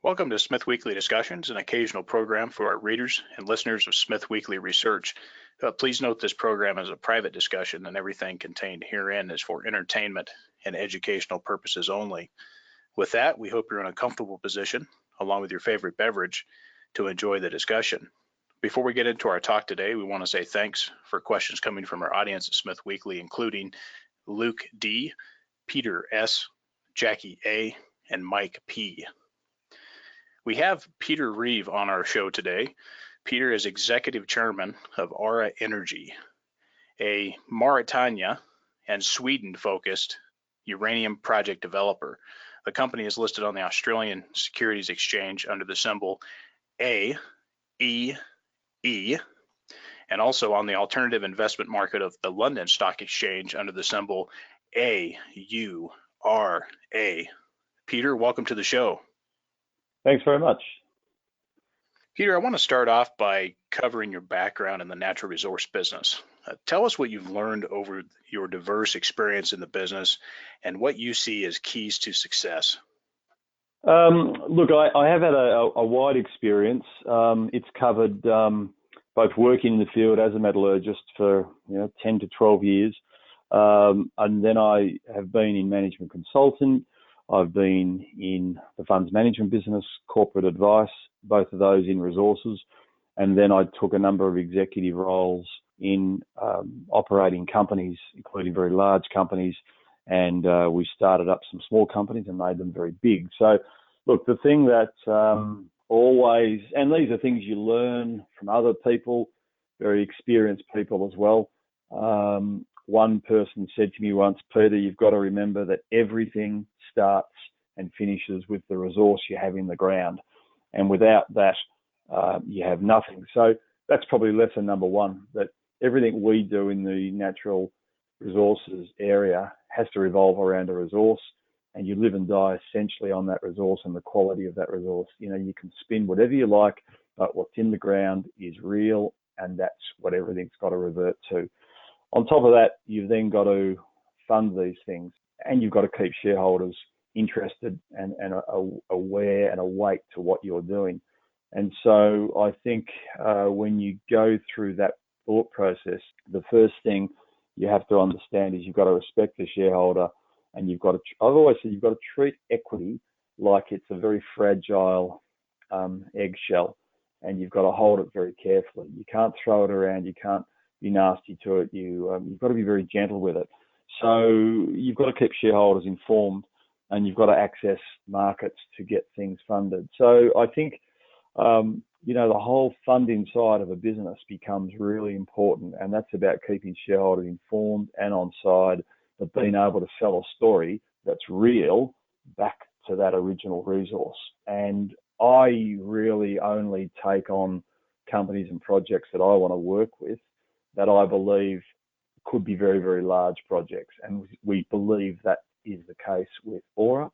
Welcome to SmithWeekly Discussions, an occasional program for our readers and listeners of SmithWeekly Research. Please note this program is a private discussion and everything contained herein is for entertainment and educational purposes only. With that, we hope you're in a comfortable position, along with your favorite beverage, to enjoy the discussion. Before we get into our talk today, we want to say thanks for questions coming from our audience at SmithWeekly, including Luke D., Peter S., Jackie A., and Mike P. We have Peter Reeve on our show today. Peter is executive chairman of Aura Energy, a Mauritania and Sweden-focused uranium project developer. The company is listed on the Australian Securities Exchange under the symbol AEE, and also on the alternative investment market of the London Stock Exchange under the symbol AURA. Peter, welcome to the show. Thanks very much. Peter, I want to start off by covering your background in the natural resource business. Tell us what you've learned over your diverse experience in the business and what you see as keys to success. Look, I have had a wide experience. It's covered both working in the field as a metallurgist for 10 to 12 years, and then I have been in management consultant. I've been in the funds management business, corporate advice, both of those in resources. And then I took a number of executive roles in operating companies, including very large companies. And we started up some small companies and made them very big. So, look, the thing that always, and these are things you learn from other people, very experienced people as well. One person said to me once, Peter, you've got to remember that everything starts and finishes with the resource you have in the ground. And without that, you have nothing. So that's probably lesson number one, that everything we do in the natural resources area has to revolve around a resource, and you live and die essentially on that resource and the quality of that resource. You can spin whatever you like, but what's in the ground is real, and that's what everything's got to revert to. On top of that, you've then got to fund these things, and you've got to keep shareholders interested and aware and awake to what you're doing. And so I think when you go through that thought process, the first thing you have to understand is you've got to respect the shareholder, and I've always said you've got to treat equity like it's a very fragile eggshell, and you've got to hold it very carefully. You can't throw it around. You can't be nasty to it. You've got to be very gentle with it. So you've got to keep shareholders informed, and you've got to access markets to get things funded. So I think, the whole funding side of a business becomes really important, and that's about keeping shareholders informed and on side, but being able to sell a story that's real back to that original resource. And I really only take on companies and projects that I want to work with that I believe could be very, very large projects. And we believe that is the case with Aura.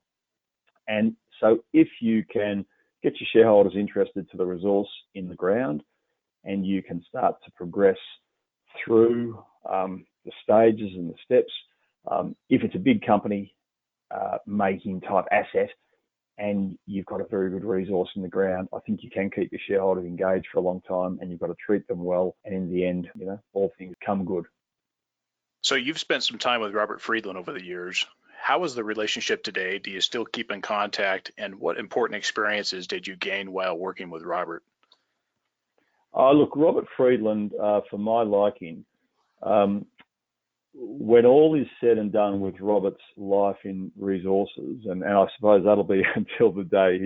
And so if you can get your shareholders interested to the resource in the ground, and you can start to progress through the stages and the steps, if it's a big company making type asset, and you've got a very good resource in the ground, I think you can keep your shareholders engaged for a long time, and you've got to treat them well. And in the end, all things come good. So you've spent some time with Robert Friedland over the years. How is the relationship today? Do you still keep in contact? And what important experiences did you gain while working with Robert? Look, Robert Friedland, for my liking, when all is said and done with Robert's life in resources, and I suppose that'll be until the day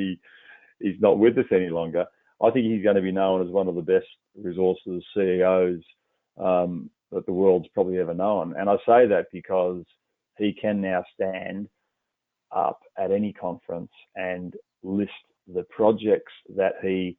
he's not with us any longer, I think he's going to be known as one of the best resources CEOs that the world's probably ever known. And I say that because he can now stand up at any conference and list the projects that he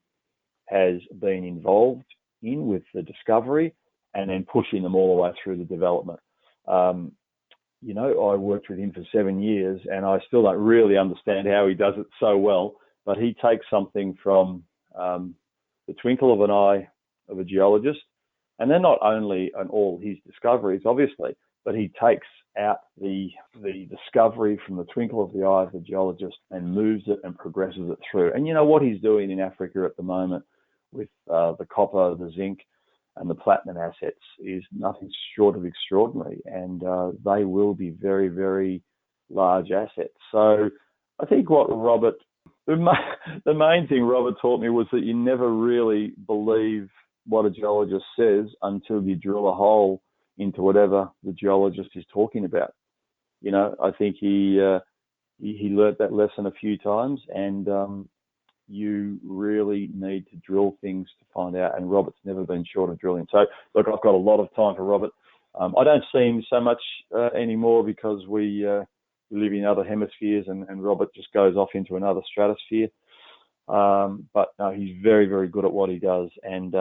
has been involved in with the discovery, and then pushing them all the way through the development. I worked with him for 7 years, and I still don't really understand how he does it so well, but he takes something from the twinkle of an eye of a geologist, and they're not only on all his discoveries, obviously, but he takes out the discovery from the twinkle of the eye of the geologist and moves it and progresses it through. And you know what he's doing in Africa at the moment with the copper, the zinc, and the platinum assets is nothing short of extraordinary. And they will be very, very large assets. So I think the main thing Robert taught me was that you never really believe what a geologist says until you drill a hole into whatever the geologist is talking about. You know, I think he learnt that lesson a few times, and you really need to drill things to find out. And Robert's never been short of drilling. So look, I've got a lot of time for Robert. I don't see him so much anymore because we live in other hemispheres, and Robert just goes off into another stratosphere. But no, he's very, very good at what he does, and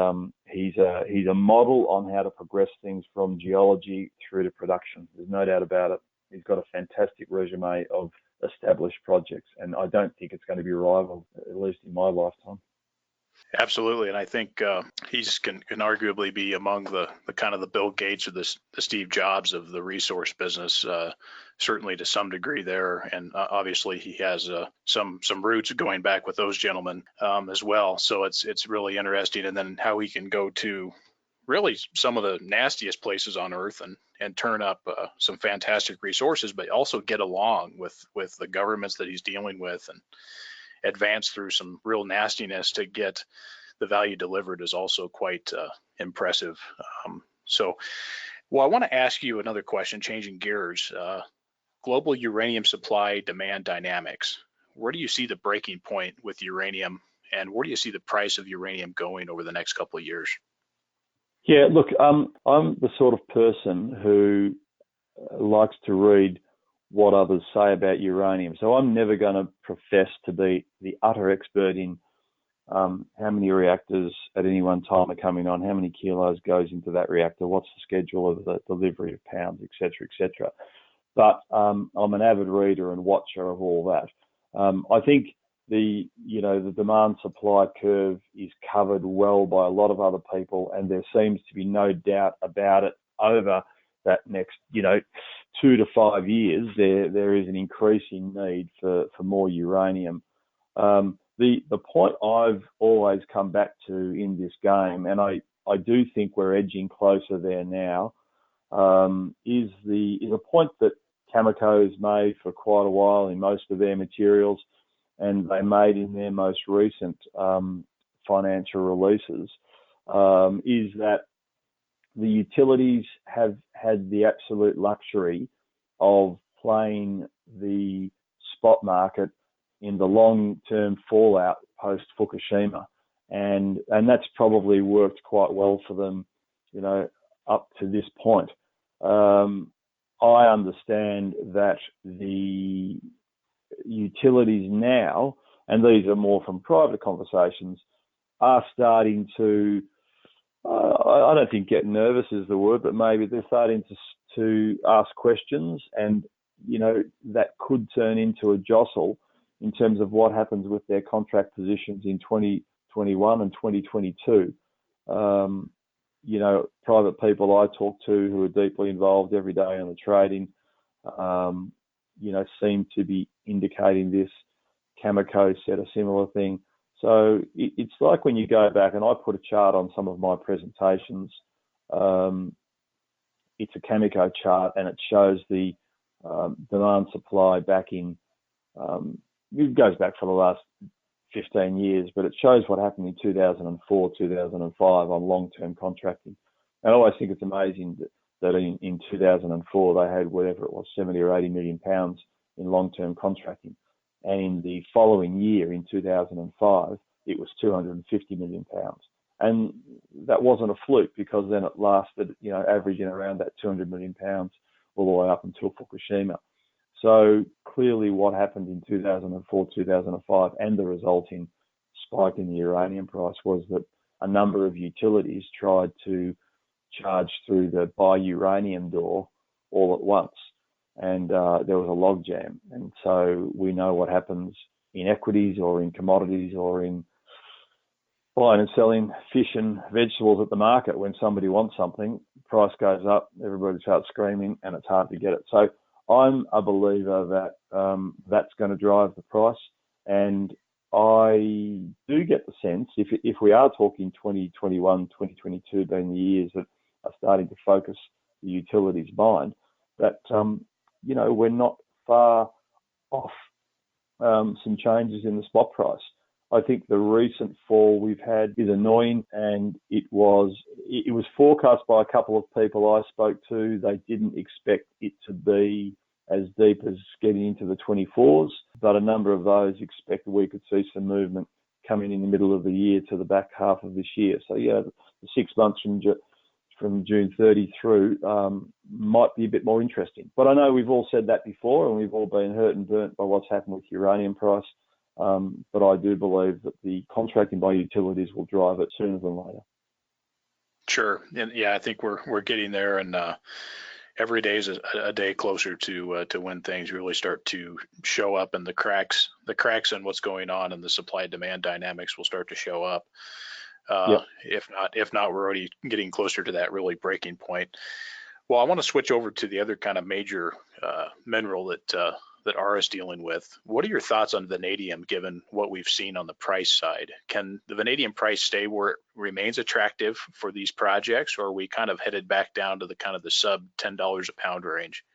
he's a model on how to progress things from geology through to production. There's no doubt about it. He's got a fantastic resume of established projects, and I don't think it's going to be rivaled, at least in my lifetime. Absolutely, and I think he's can arguably be among the kind of the Bill Gates or the Steve Jobs of the resource business, certainly to some degree there. And obviously he has some roots going back with those gentlemen as well. So it's really interesting. And then how he can go to really some of the nastiest places on Earth and turn up some fantastic resources, but also get along with the governments that he's dealing with and advance through some real nastiness to get the value delivered is also quite impressive. Well, I want to ask you another question, changing gears. Global uranium supply demand dynamics. Where do you see the breaking point with uranium, and where do you see the price of uranium going over the next couple of years? Yeah, look, I'm the sort of person who likes to read what others say about uranium. So I'm never going to profess to be the utter expert in how many reactors at any one time are coming on, how many kilos goes into that reactor, what's the schedule of the delivery of pounds, et cetera, et cetera. But I'm an avid reader and watcher of all that. I think the demand supply curve is covered well by a lot of other people, and there seems to be no doubt about it over that next 2 to 5 years. There is an increasing need for more uranium. The point I've always come back to in this game, and I do think we're edging closer there now, is a point that Cameco's made for quite a while in most of their materials, and they made in their most recent financial releases, is that the utilities have had the absolute luxury of playing the spot market in the long-term fallout post-Fukushima. And that's probably worked quite well for them, up to this point. I understand that the utilities now, and these are more from private conversations, are starting to, I don't think get nervous is the word, but maybe they're starting to ask questions, and that could turn into a jostle in terms of what happens with their contract positions in 2021 and 2022. Private people I talk to who are deeply involved every day in the trading, seem to be indicating this. Cameco said a similar thing. So it's like when you go back, and I put a chart on some of my presentations. It's a Cameco chart, and it shows the demand supply back in, it goes back for the last 15 years, but it shows what happened in 2004, 2005 on long-term contracting. And I always think it's amazing that in 2004 they had whatever it was, 70 or 80 million pounds in long-term contracting. And in the following year, in 2005, it was 250 million pounds. And that wasn't a fluke, because then it lasted, averaging around that 200 million pounds all the way up until Fukushima. So clearly what happened in 2004, 2005, and the resulting spike in the uranium price was that a number of utilities tried to charge through the buy uranium door all at once. And there was a logjam. And so we know what happens in equities or in commodities or in buying and selling fish and vegetables at the market. When somebody wants something, price goes up, everybody starts screaming, and it's hard to get it. So I'm a believer that that's going to drive the price, and I do get the sense, if we are talking 2021, 2022 being the years that are starting to focus the utilities mind, that we're not far off some changes in the spot price. I think the recent fall we've had is annoying, and it was forecast by a couple of people I spoke to. They didn't expect it to be as deep as getting into the 24s, but a number of those expected we could see some movement coming in the middle of the year to the back half of this year. So yeah, the 6 months from June 30 through might be a bit more interesting. But I know we've all said that before, and we've all been hurt and burnt by what's happened with uranium price. But I do believe that the contracting by utilities will drive it sooner than later. Sure, and yeah, I think we're getting there, and every day is a day closer to when things really start to show up, and the cracks in what's going on and the supply demand dynamics will start to show up. Yep. If not, we're already getting closer to that really breaking point. Well, I want to switch over to the other kind of major mineral that R is dealing with. What are your thoughts on vanadium, given what we've seen on the price side? Can the vanadium price stay where it remains attractive for these projects, or are we kind of headed back down to the kind of the sub $10 a pound range?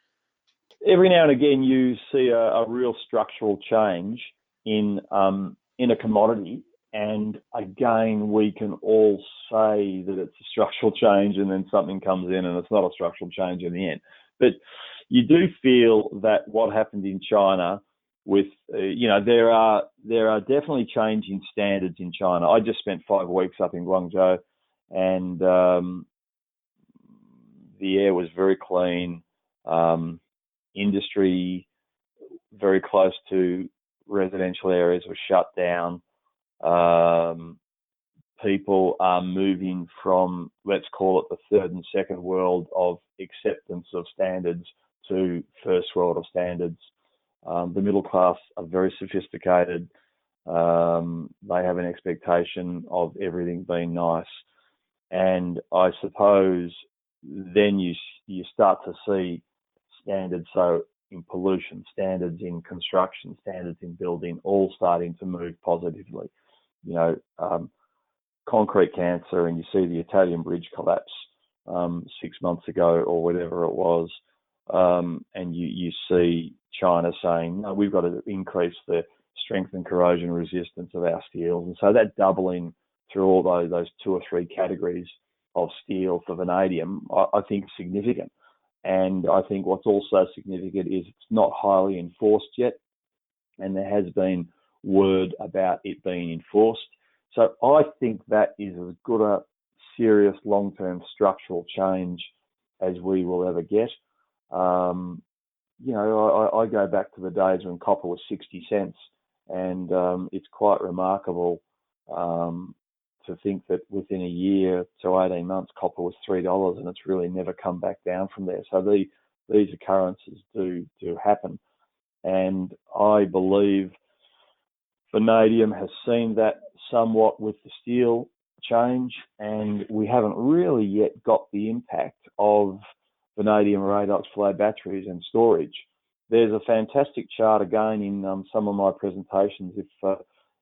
Every now and again, you see a real structural change in a commodity, and again, we can all say that it's a structural change, and then something comes in and it's not a structural change in the end. But you do feel that what happened in China with, there are definitely changing standards in China. I just spent 5 weeks up in Guangzhou, and the air was very clean. Industry very close to residential areas was shut down. People are moving from, let's call it the third and second world of acceptance of standards to first world of standards. The middle class are very sophisticated. They have an expectation of everything being nice. And I suppose then you start to see standards, so in pollution, standards in construction, standards in building, all starting to move positively. Concrete cancer, and you see the Italian bridge collapse 6 months ago or whatever it was, and you see China saying, no, we've got to increase the strength and corrosion resistance of our steels. And so that doubling through all those 2 or 3 categories of steel for vanadium, I think is significant. And I think what's also significant is it's not highly enforced yet, and there has been word about it being enforced. So I think that is as good a serious long-term structural change as we will ever get. I go back to the days when copper was 60 cents, and it's quite remarkable to think that within a year to 18 months, copper was $3, and it's really never come back down from there. So these occurrences do happen, and I believe vanadium has seen that somewhat with the steel change, and we haven't really yet got the impact of vanadium redox flow batteries and storage. There's a fantastic chart again in some of my presentations. If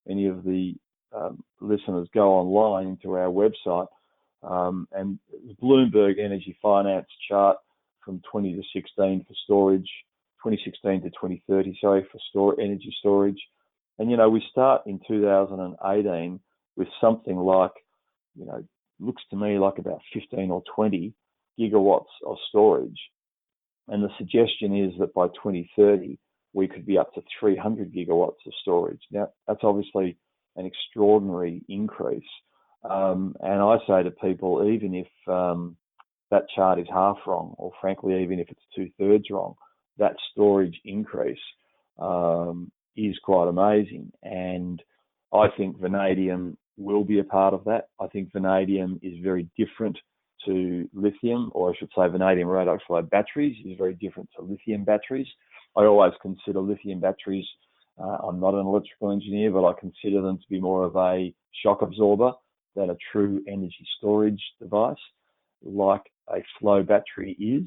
any of the listeners go online into our website, and Bloomberg Energy Finance chart from 2016 for storage, 2016 to 2030, for energy storage. And, we start in 2018 with something like, looks to me like about 15 or 20 gigawatts of storage. And the suggestion is that by 2030, we could be up to 300 gigawatts of storage. Now, that's obviously an extraordinary increase. And I say to people, even if that chart is half wrong, or frankly, even if it's 2/3 wrong, that storage increase is quite amazing. And I think vanadium will be a part of that. I think vanadium is very different to lithium, or I should say vanadium redox flow batteries is very different to lithium batteries. I always consider lithium batteries, I'm not an electrical engineer, but I consider them to be more of a shock absorber than a true energy storage device like a flow battery is.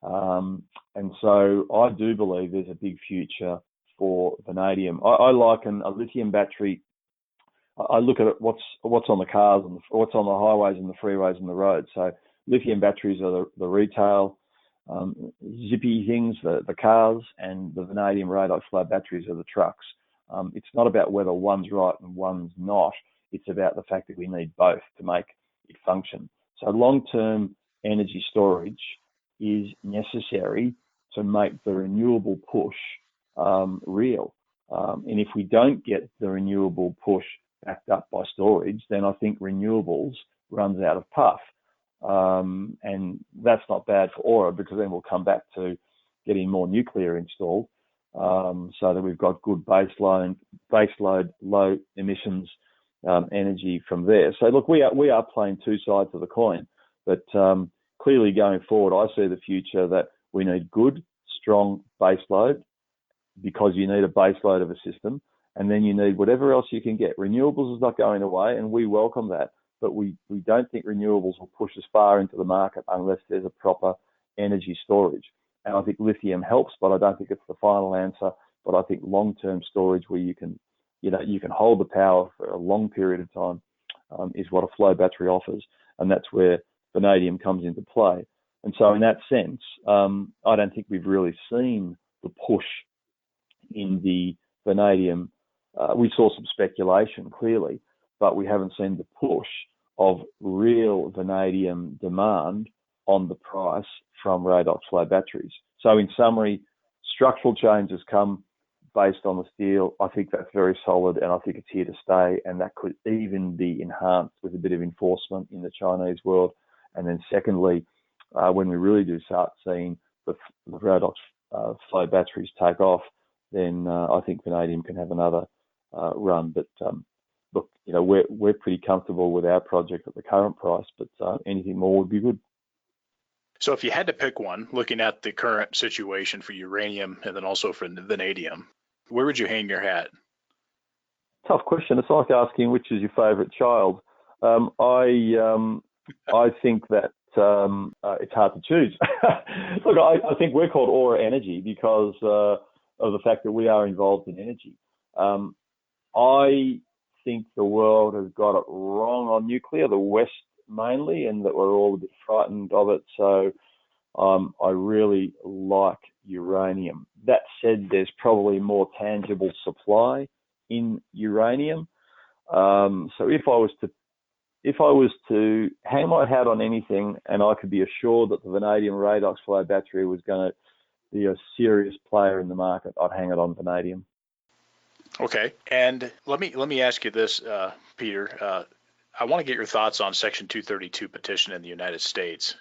And so I do believe there's a big future for vanadium. I liken a lithium battery. I look at it, what's on the cars and what's on the highways and the freeways and the roads. So lithium batteries are the retail zippy things, the cars, and the vanadium redox flow batteries are the trucks. It's not about whether one's right and one's not. It's about the fact that we need both to make it function. So long-term energy storage is necessary to make the renewable push real. And if we don't get the renewable push backed up by storage, then I think renewables runs out of puff. And that's not bad for Aura, because then we'll come back to getting more nuclear installed, so that we've got good baseload, low emissions energy from there. So look, we are playing two sides of the coin, but clearly going forward, I see the future that we need good, strong baseload, because you need a baseload of a system, and then you need whatever else you can get. Renewables is not going away, and we welcome that, but we don't think renewables will push us far into the market unless there's a proper energy storage. And I think lithium helps, but I don't think it's the final answer. But I think long-term storage, where you can hold the power for a long period of time, is what a flow battery offers, and that's where vanadium comes into play. And so in that sense, I don't think we've really seen the push in the vanadium. We saw some speculation, clearly, but we haven't seen the push of real vanadium demand on the price from redox flow batteries. So in summary, structural changes come based on the steel. I think that's very solid, and I think it's here to stay, and that could even be enhanced with a bit of enforcement in the Chinese world. And then secondly, when we really do start seeing the redox flow batteries take off, then I think vanadium can have another run. But look, we're pretty comfortable with our project at the current price, but anything more would be good. So if you had to pick one, looking at the current situation for uranium and then also for vanadium, where would you hang your hat? Tough question. It's like asking which is your favourite child. I think that it's hard to choose. Look, I think we're called Aura Energy because of the fact that we are involved in energy. I think the world has got it wrong on nuclear, the West mainly, and that we're all a bit frightened of it. So I really like uranium. That said, there's probably more tangible supply in uranium. So if I was to hang my hat on anything, and I could be assured that the vanadium redox flow battery was going to be a serious player in the market, I'd hang it on vanadium. Okay, and let me ask you this, Peter. I want to get your thoughts on Section 232 petition in the United States.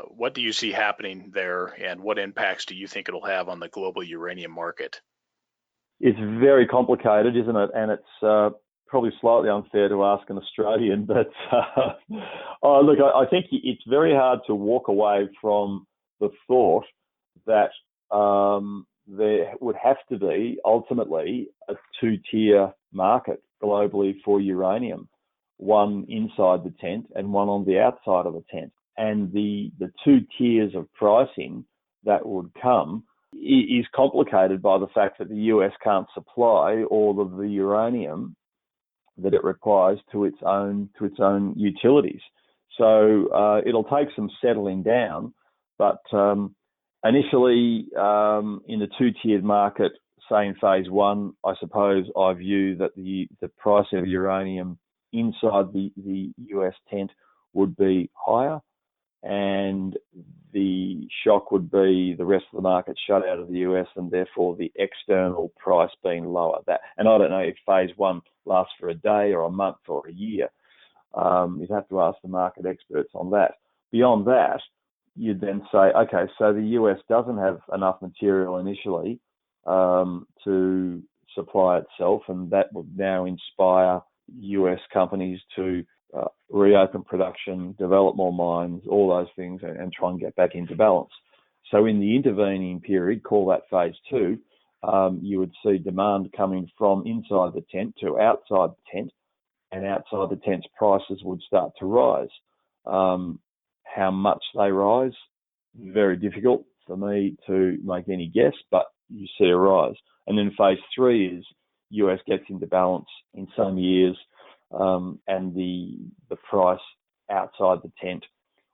What do you see happening there, and what impacts do you think it'll have on the global uranium market? It's very complicated, isn't it? And it's probably slightly unfair to ask an Australian, but look, I think it's very hard to walk away from the thought that there would have to be ultimately a two-tier market globally for uranium, one inside the tent and one on the outside of the tent. And the two tiers of pricing that would come is complicated by the fact that the US can't supply all of the uranium that it requires to its own utilities. So it'll take some settling down, but initially in the two-tiered market, say in phase one, I suppose I view that the price of uranium inside the US tent would be higher, and the shock would be the rest of the market shut out of the US, and therefore the external price being lower. And I don't know if phase one lasts for a day or a month or a year. You'd have to ask the market experts on that. Beyond that, you'd then say, okay, so the US doesn't have enough material initially to supply itself, and that would now inspire US companies to reopen production, develop more mines, all those things, and try and get back into balance. So in the intervening period, call that phase two, you would see demand coming from inside the tent to outside the tent, and outside the tents prices would start to rise. How much they rise, very difficult for me to make any guess, but you see a rise. And then phase 3 is US gets into balance in some years, and the price outside the tent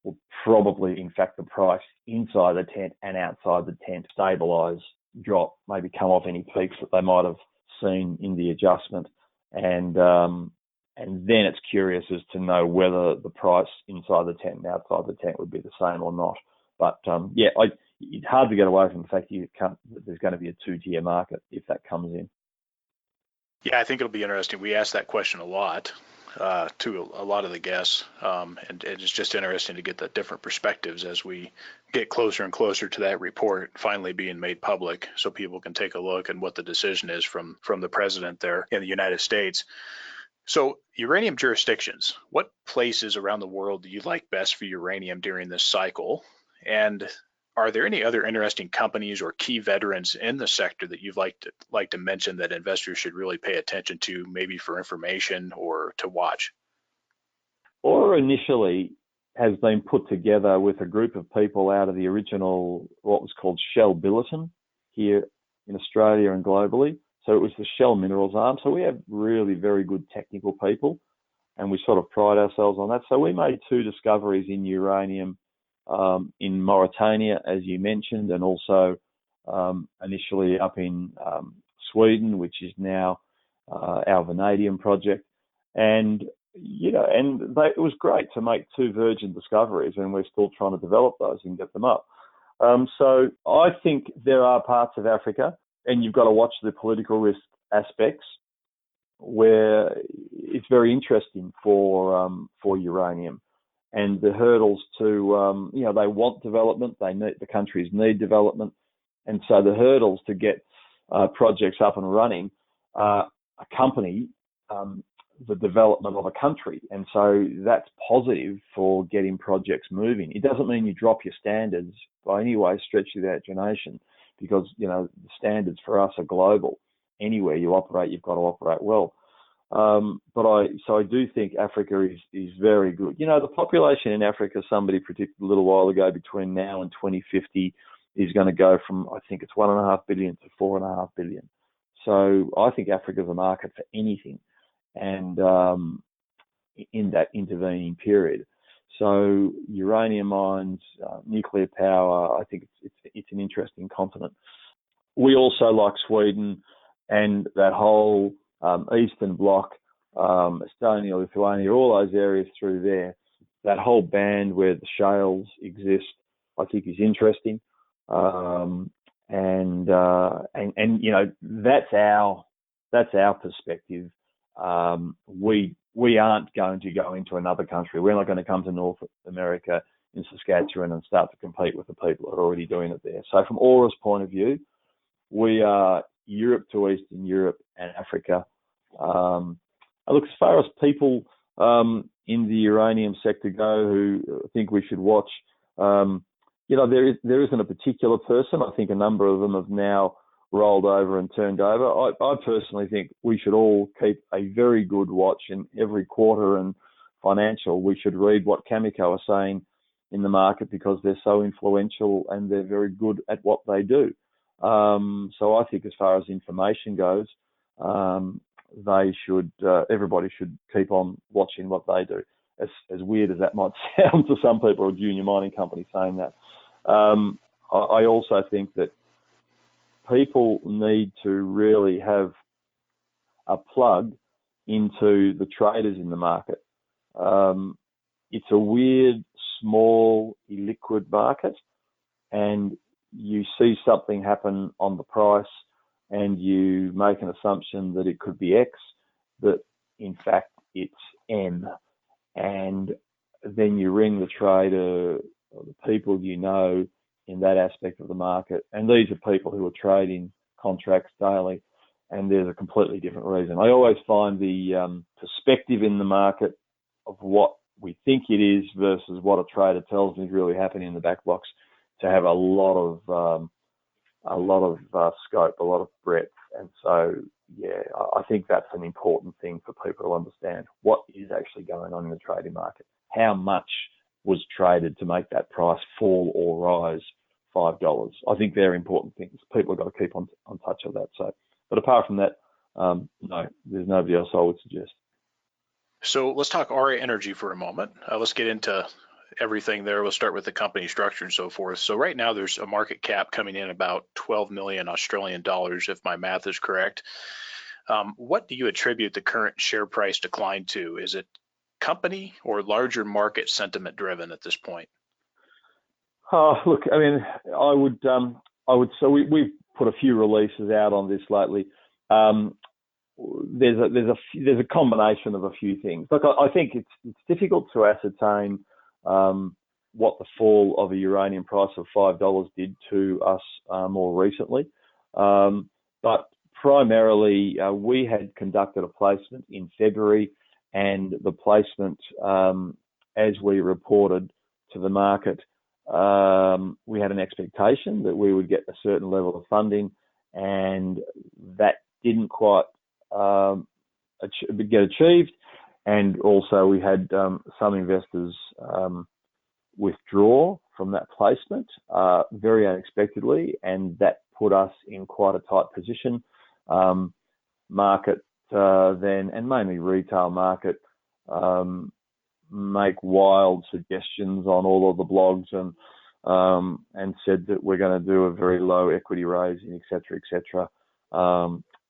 will probably, in fact, the price inside the tent and outside the tent stabilise, drop, maybe come off any peaks that they might have seen in the adjustment. And then it's curious as to know whether the price inside the tent and outside the tent would be the same or not. But it's hard to get away from the fact that there's going to be a two-tier market if that comes in. Yeah, I think it'll be interesting. We ask that question a lot to a lot of the guests, and it's just interesting to get the different perspectives as we get closer and closer to that report finally being made public, so people can take a look at what the decision is from the president there in the United States. So uranium jurisdictions, what places around the world do you like best for uranium during this cycle? And are there any other interesting companies or key veterans in the sector that you'd like to mention that investors should really pay attention to, maybe for information or to watch? Aura initially has been put together with a group of people out of the original, what was called Shell Billiton here in Australia and globally. So it was the Shell Minerals arm. So we have really very good technical people, and we sort of pride ourselves on that. So we made 2 discoveries in uranium in Mauritania, as you mentioned, and also initially up in Sweden, which is now our vanadium project. And it was great to make 2 virgin discoveries, and we're still trying to develop those and get them up. So I think there are parts of Africa, and you've got to watch the political risk aspects, where it's very interesting for uranium. And the hurdles to, they want development, the countries need development. And so the hurdles to get projects up and running accompany the development of a country. And so that's positive for getting projects moving. It doesn't mean you drop your standards by any way, stretch of the imagination, because, the standards for us are global. Anywhere you operate, you've got to operate well. So I do think Africa is very good. The population in Africa, somebody predicted a little while ago, between now and 2050 is going to go from, I think it's 1.5 billion to 4.5 billion. So I think Africa's a market for anything, and in that intervening period. So uranium mines, nuclear power, I think it's an interesting continent. We also like Sweden and that whole Eastern Bloc, Estonia, Lithuania, all those areas through there. That whole band where the shales exist, I think, is interesting. And that's our perspective. We aren't going to go into another country. We're not going to come to North America in Saskatchewan and start to compete with the people that are already doing it there. So from Aura's point of view, we are Europe to Eastern Europe and Africa. Look, as far as people in the uranium sector go who think we should watch, there isn't a particular person. I think a number of them have now rolled over and turned over. I personally think we should all keep a very good watch, in every quarter and financial we should read what Cameco are saying in the market, because they're so influential and they're very good at what they do. So I think as far as information goes, everybody should keep on watching what they do. As weird as that might sound to some people, or a junior mining company saying that. I also think that people need to really have a plug into the traders in the market. It's a weird, small, illiquid market, and you see something happen on the price and you make an assumption that it could be X, but in fact it's M. And then you ring the trader or the people in that aspect of the market, and these are people who are trading contracts daily, and there's a completely different reason. I always find the perspective in the market of what we think it is versus what a trader tells me is really happening in the back box to have a lot of scope, a lot of breadth. And so, I think that's an important thing for people to understand. What is actually going on in the trading market? How much was traded to make that price fall or rise $5? I think they're important things. People have got to keep on touch of that. So, but apart from that, no, there's nobody else I would suggest. So let's talk Aura Energy for a moment. Let's get into everything there. We'll start with the company structure and so forth. So right now there's a market cap coming in about 12 million Australian dollars, if my math is correct. What do you attribute the current share price decline to? Is it company or larger market sentiment driven at this point? Look, I mean, I would. So we've put a few releases out on this lately. There's a combination of a few things. Look, I think it's difficult to ascertain what the fall of a uranium price of $5 did to us more recently, but primarily we had conducted a placement in February, and the placement, as we reported to the market, we had an expectation that we would get a certain level of funding, and that didn't quite get achieved. And also we had some investors withdraw from that placement very unexpectedly, and that put us in quite a tight position. Market then, and mainly retail market, make wild suggestions on all of the blogs and said that we're going to do a very low equity raising, etc., etc.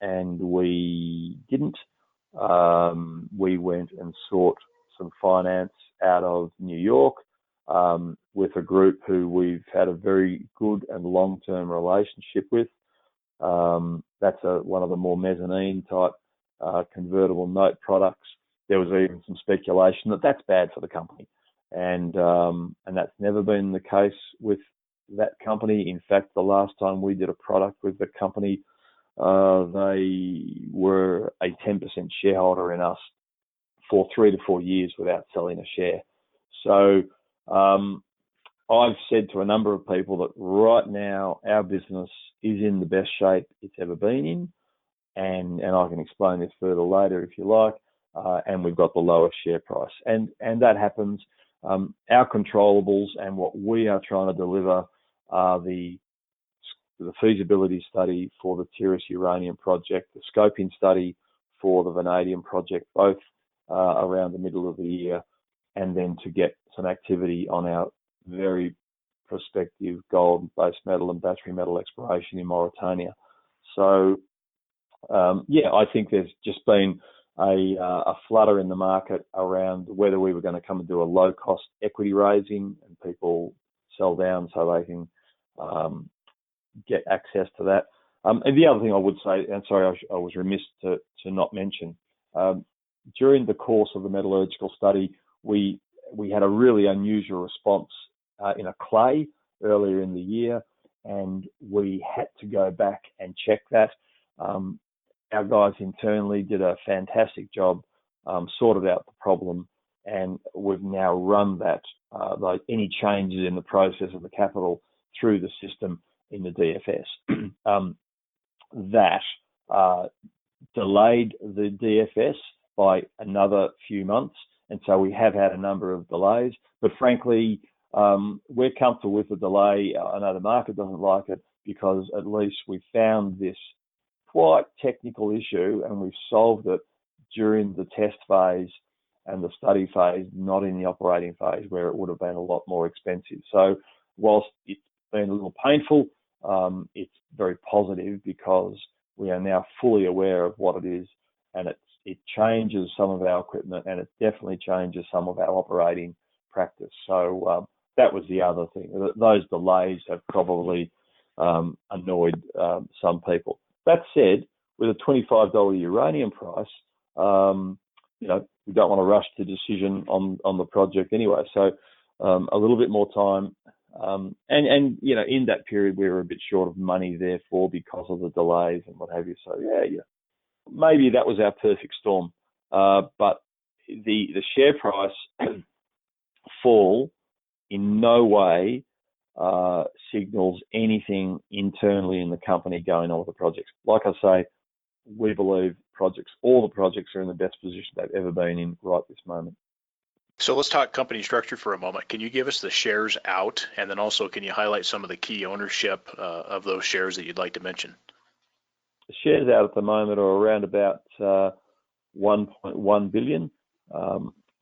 And we didn't. We went and sought some finance out of New York with a group who we've had a very good and long-term relationship with. That's one of the more mezzanine type convertible note products. There was even some speculation that that's bad for the company, and that's never been the case with that company. In fact, the last time we did a product with the company, they were a 10% shareholder in us for 3 to 4 years without selling a share. So I've said to a number of people that right now our business is in the best shape it's ever been in, and I can explain this further later if you like. And we've got the lowest share price, and that happens. Our controllables and what we are trying to deliver are the feasibility study for the Tiris uranium project, the scoping study for the vanadium project, both around the middle of the year, and then to get some activity on our very prospective gold, base metal and battery metal exploration in Mauritania. So, I think there's just been a flutter in the market around whether we were going to come and do a low-cost equity raising and people sell down so they can get access to that. And the other thing I would say, and sorry, I was remiss to not mention, during the course of the metallurgical study, we had a really unusual response in a clay earlier in the year, and we had to go back and check that. Our guys internally did a fantastic job, sorted out the problem, and we've now run that, like any changes in the process of the capital through the system in the DFS. That delayed the DFS by another few months, and so we have had a number of delays. But frankly, we're comfortable with the delay. I know the market doesn't like it, because at least we found this quite technical issue and we've solved it during the test phase and the study phase, not in the operating phase where it would have been a lot more expensive. So whilst it's been a little painful, it's very positive because we are now fully aware of what it is, and it changes some of our equipment, and it definitely changes some of our operating practice. So that was the other thing. Those delays have probably annoyed some people. That said, with a $25 uranium price, we don't want to rush to decision on the project anyway. So a little bit more time, and in that period we were a bit short of money, therefore, because of the delays and what have you. So maybe that was our perfect storm. But the share price fall in no way signals anything internally in the company going on with the projects. Like I say, we believe projects. All the projects are in the best position they've ever been in right this moment. So let's talk company structure for a moment. Can you give us the shares out, and then also can you highlight some of the key ownership of those shares that you'd like to mention? The shares out at the moment are around about 1.1 billion,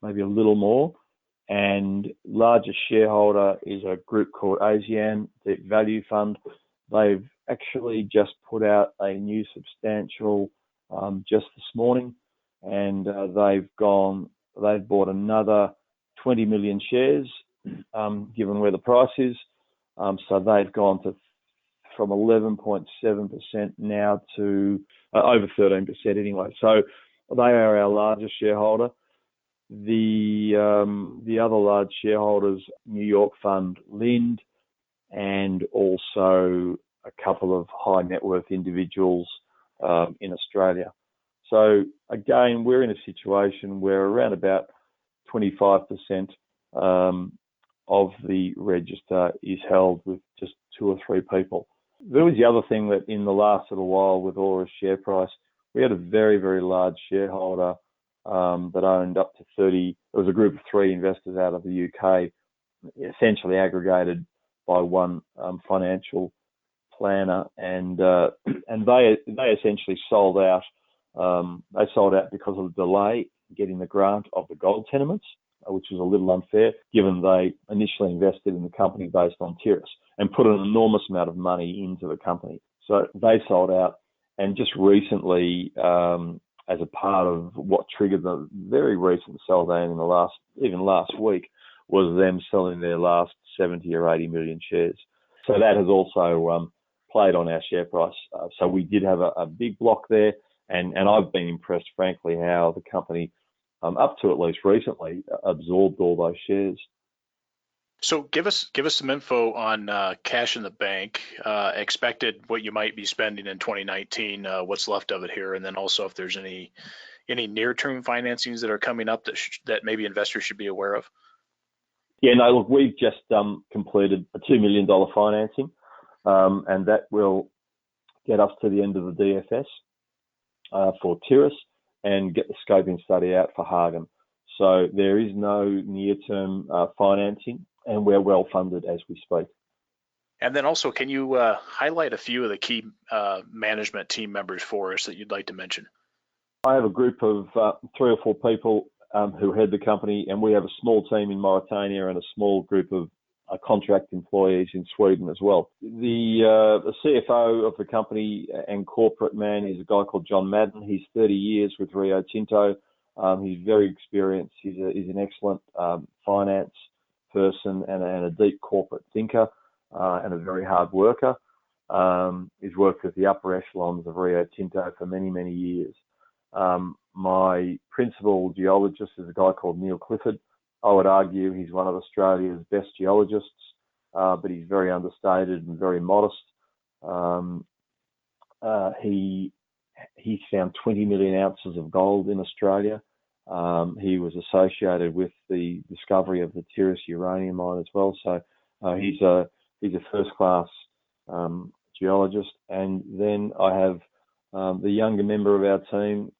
maybe a little more. And largest shareholder is a group called ASEAN Deep Value Fund. They've actually just put out a new substantial just this morning, and they've bought another 20 million shares, given where the price is. So they've gone from 11.7% now to over 13% anyway. So they are our largest shareholder. The other large shareholders, New York fund Lind, and also a couple of high net worth individuals in Australia. So again, we're in a situation where around about 25% of the register is held with just 2 or 3 people. There was the other thing that in the last little while with Aura's share price, we had a very, very large shareholder that owned up to 30. It was a group of 3 investors out of the UK, essentially aggregated by one financial planner, and they essentially sold out. They sold out because of the delay getting the grant of the gold tenements, which was a little unfair, given they initially invested in the company based on Tiris and put an enormous amount of money into the company. So they sold out, and just recently, as a part of what triggered the very recent sell down in even last week, was them selling their last 70 or 80 million shares. So that has also played on our share price. So we did have a big block there, and I've been impressed, frankly, how the company, up to at least recently, absorbed all those shares. So give us some info on cash in the bank, expected what you might be spending in 2019, what's left of it here, and then also if there's any near-term financings that are coming up that maybe investors should be aware of. Yeah, no, look, we've just completed a $2 million financing, and that will get us to the end of the DFS for Tiris and get the scoping study out for Häggån. So there is no near-term financing, and we're well funded as we speak. And then also, can you highlight a few of the key management team members for us that you'd like to mention? I have a group of 3 or 4 people who head the company, and we have a small team in Mauritania and a small group of contract employees in Sweden as well. The CFO of the company and corporate man is a guy called John Madden. He's 30 years with Rio Tinto. He's very experienced. He's an excellent finance person and a deep corporate thinker and a very hard worker. He's worked with the upper echelons of Rio Tinto for many, many years. My principal geologist is a guy called Neil Clifford. I would argue he's one of Australia's best geologists, but he's very understated and very modest. He found 20 million ounces of gold in Australia. He was associated with the discovery of the Tiris uranium mine as well. So he's a first-class geologist. And then I have the younger member of our team,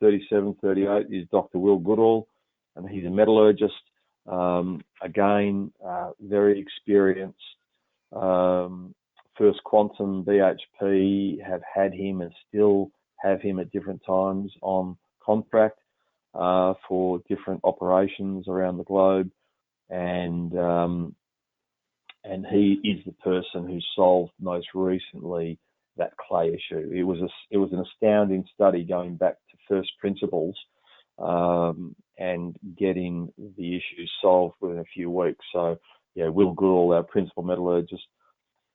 37, 38, is Dr. Will Goodall, and he's a metallurgist. Again, very experienced. First Quantum, BHP have had him and still have him at different times on contract for different operations around the globe, and he is the person who solved most recently that clay issue. It was an astounding study going back to first principles and getting the issue solved within a few weeks. So yeah, Will Goodall, our principal metallurgist,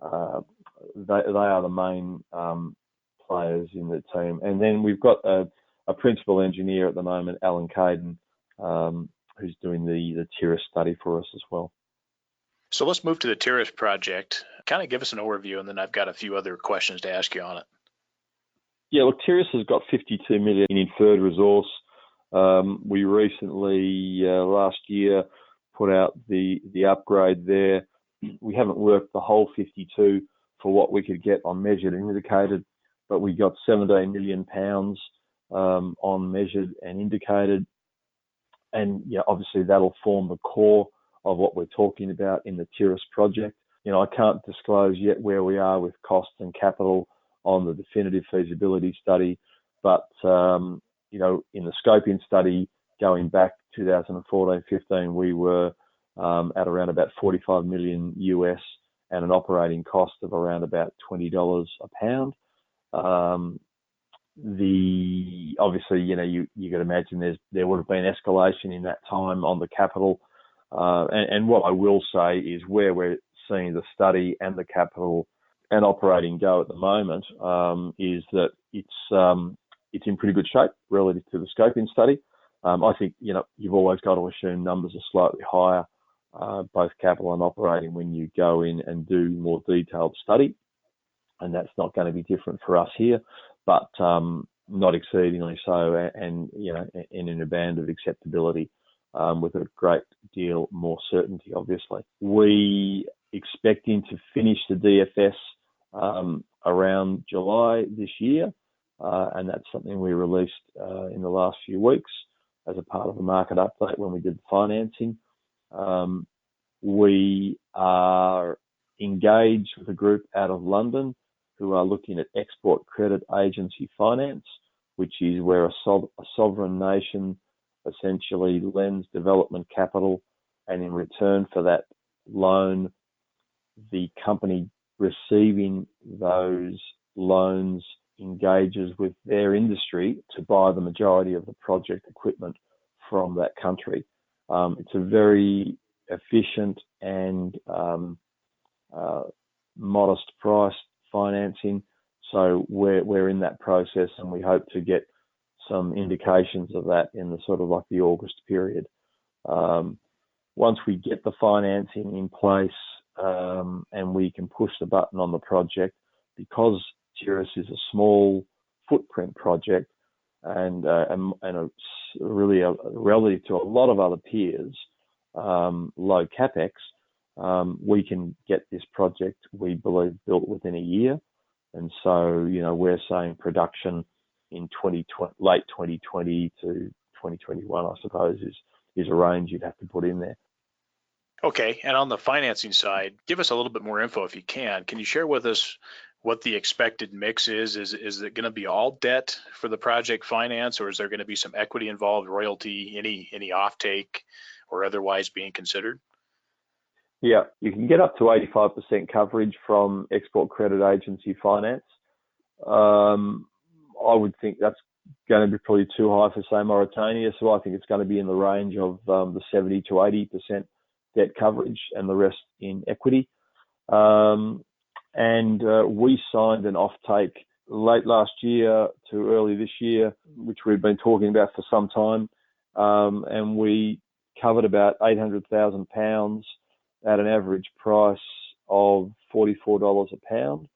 they are the main players in the team. And then we've got a principal engineer at the moment, Alan Caden, who's doing the Tiris study for us as well. So let's move to the Tiris project. Kind of give us an overview, and then I've got a few other questions to ask you on it. Yeah, look, Tiris has got 52 million in inferred resource. We recently, last year, put out the upgrade there. We haven't worked the whole 52 for what we could get on measured and indicated, but we got 17 million pounds on measured and indicated. And yeah, obviously that'll form the core of what we're talking about in the Tiris project. I can't disclose yet where we are with costs and capital on the definitive feasibility study, but in the scoping study going back 2014-15, we were at around about 45 million US and an operating cost of around about $20 a pound. Obviously, you could imagine there would have been escalation in that time on the capital. And what I will say is where we're seeing the study and the capital and operating go at the moment is that it's in pretty good shape relative to the scoping study. I think, you've always got to assume numbers are slightly higher, both capital and operating, when you go in and do more detailed study. And that's not going to be different for us here, but not exceedingly so, and in a band of acceptability, with a great deal more certainty. Obviously, we expecting to finish the DFS around July this year, and that's something we released in the last few weeks as a part of the market update when we did the financing. We are engaged with a group out of London who are looking at export credit agency finance, which is where a sovereign nation essentially lends development capital, and in return for that loan, the company receiving those loans engages with their industry to buy the majority of the project equipment from that country. It's a very efficient and modest price financing. So we're in that process, and we hope to get some indications of that in the sort of like the August period. Once we get the financing in place and we can push the button on the project, because Tiris is a small footprint project and really relative to a lot of other peers, low capex, we can get this project, we believe, built within a year. And so, we're saying production in late 2020 to 2021, I suppose, is a range you'd have to put in there. Okay, and on the financing side, give us a little bit more info if you can. Can you share with us what the expected mix is? Is it going to be all debt for the project finance, or is there going to be some equity involved, royalty, any offtake, or otherwise being considered? Yeah, you can get up to 85% coverage from export credit agency finance. I would think that's going to be probably too high for, say, Mauritania. So I think it's going to be in the range of the 70 to 80% debt coverage and the rest in equity. And we signed an offtake late last year to early this year, which we've been talking about for some time. And we covered about 800,000 pounds at an average price of $44 a pound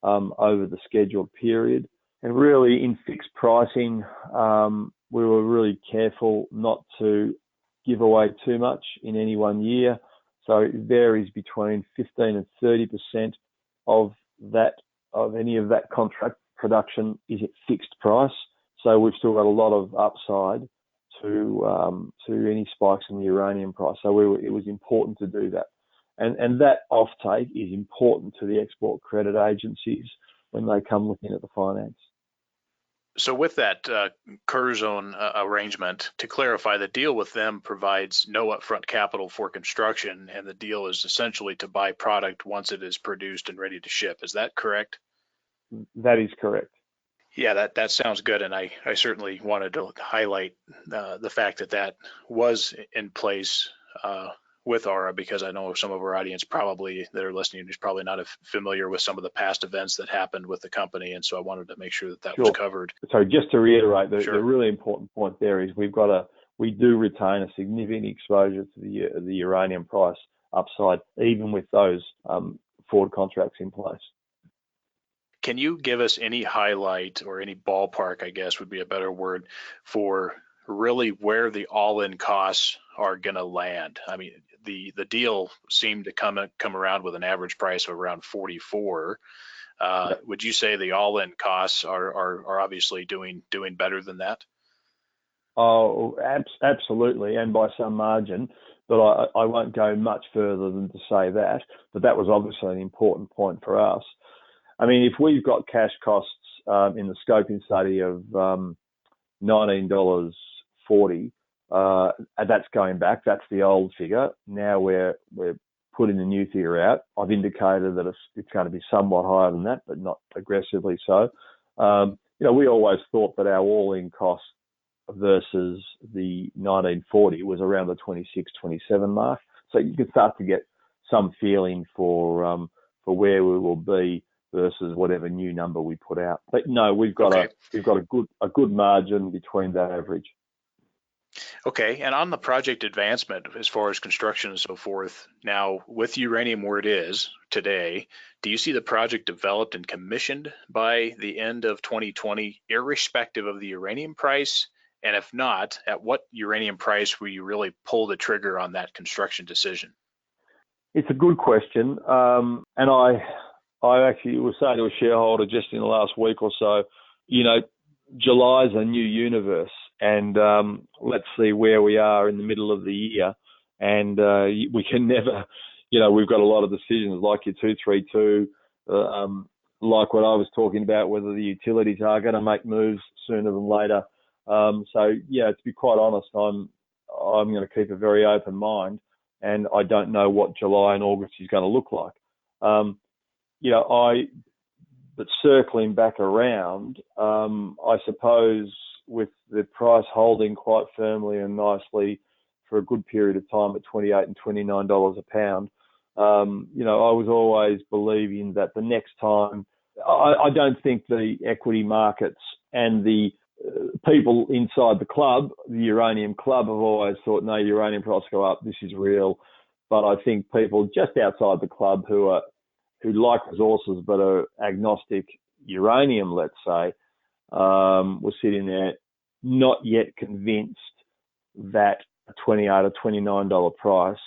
over the scheduled period. And really, in fixed pricing, we were really careful not to give away too much in any one year. So it varies between 15 and 30% of any of that contract production is at fixed price. So we've still got a lot of upside to any spikes in the uranium price. So it was important to do that. And that offtake is important to the export credit agencies when they come looking at the finance. So with that Curzon arrangement, to clarify, the deal with them provides no upfront capital for construction, and the deal is essentially to buy product once it is produced and ready to ship. Is that correct? That is correct. Yeah, that sounds good, and I certainly wanted to highlight the fact that was in place with Aura, because I know some of our audience probably that are listening is probably not familiar with some of the past events that happened with the company, and so I wanted to make sure that Sure. was covered. So just to reiterate, the Sure. really important point there is we do retain a significant exposure to the uranium price upside, even with those forward contracts in place. Can you give us any highlight or any ballpark, I guess would be a better word, for really where the all-in costs are going to land? I mean, the deal seemed to come around with an average price of around 44. Would you say the all-in costs are obviously doing better than that? Oh, absolutely, and by some margin. But I won't go much further than to say that. But that was obviously an important point for us. I mean, if we've got cash costs in the scoping study of $19.40, that's going back. That's the old figure. Now we're putting the new figure out. I've indicated that it's going to be somewhat higher than that, but not aggressively so. We always thought that our all-in cost versus the 1940 was around the 26, 27 mark. So you can start to get some feeling for where we will be versus whatever new number we put out. But no, we've got a good margin between that average. Okay, and on the project advancement, as far as construction and so forth, now with uranium where it is today, do you see the project developed and commissioned by the end of 2020, irrespective of the uranium price? And if not, at what uranium price will you really pull the trigger on that construction decision? It's a good question. And I actually was saying to a shareholder just in the last week or so, July's a new universe. And let's see where we are in the middle of the year. And we can never, we've got a lot of decisions like your 232, like what I was talking about, whether the utilities are going to make moves sooner than later. To be quite honest, I'm going to keep a very open mind, and I don't know what July and August is going to look like. But circling back around, I suppose with the price holding quite firmly and nicely for a good period of time at $28 and $29 a pound, I was always believing that the next time, I don't think the equity markets and the people inside the club, the uranium club, have always thought, no, uranium price go up, this is real. But I think people just outside the club who like resources but are agnostic uranium, let's say, were sitting there not yet convinced that a $28 or $29 price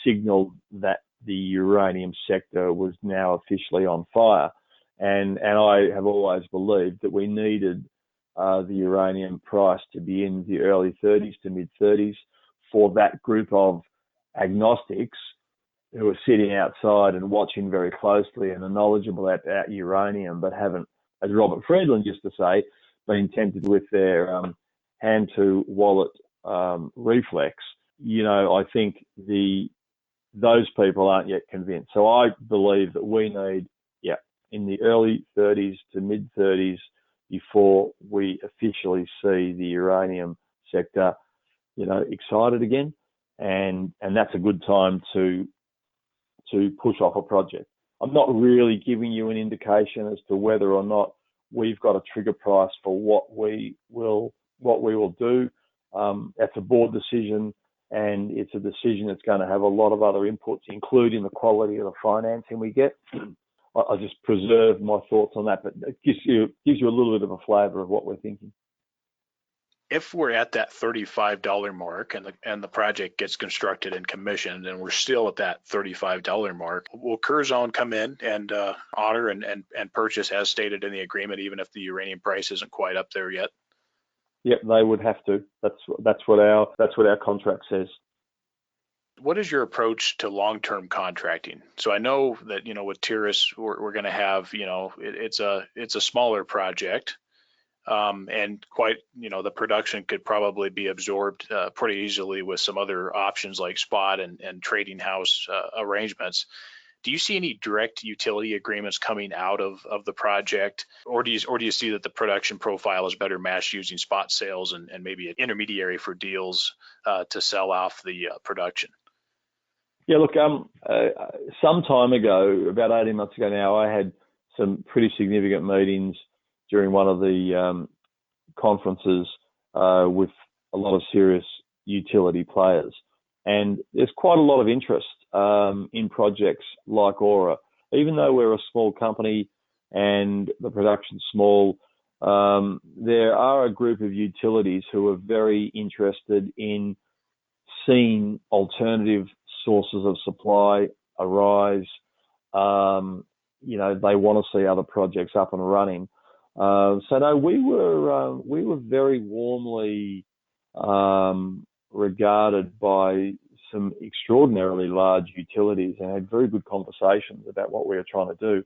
signaled that the uranium sector was now officially on fire. And I have always believed that we needed the uranium price to be in the early 30s to mid 30s for that group of agnostics who are sitting outside and watching very closely and are knowledgeable about uranium, but haven't, as Robert Friedland used to say, been tempted with their hand-to-wallet reflex. I think those people aren't yet convinced. So I believe that we need, in the early 30s to mid 30s before we officially see the uranium sector, excited again, and that's a good time to push off a project. I'm not really giving you an indication as to whether or not we've got a trigger price for what we will do. That's a board decision, and it's a decision that's going to have a lot of other inputs, including the quality of the financing we get. I'll just preserve my thoughts on that, but it gives you a little bit of a flavour of what we're thinking. If we're at that $35 mark and the project gets constructed and commissioned, and we're still at that $35 mark, will Curzon come in and honor and purchase as stated in the agreement, even if the uranium price isn't quite up there yet? Yep, they would have to. That's what our contract says. What is your approach to long-term contracting? So I know that, with Tiris, we're going to have, it's a smaller project, and quite, the production could probably be absorbed pretty easily with some other options like spot and trading house arrangements. Do you see any direct utility agreements coming out of the project, or do you see that the production profile is better matched using spot sales and maybe an intermediary for deals to sell off the production? Yeah, look, some time ago, about 18 months ago now, I had some pretty significant meetings during one of the conferences with a lot of serious utility players. And there's quite a lot of interest in projects like Aura. Even though we're a small company and the production's small, there are a group of utilities who are very interested in seeing alternative sources of supply arise, they want to see other projects up and running. So no, we were very warmly regarded by some extraordinarily large utilities and had very good conversations about what we were trying to do.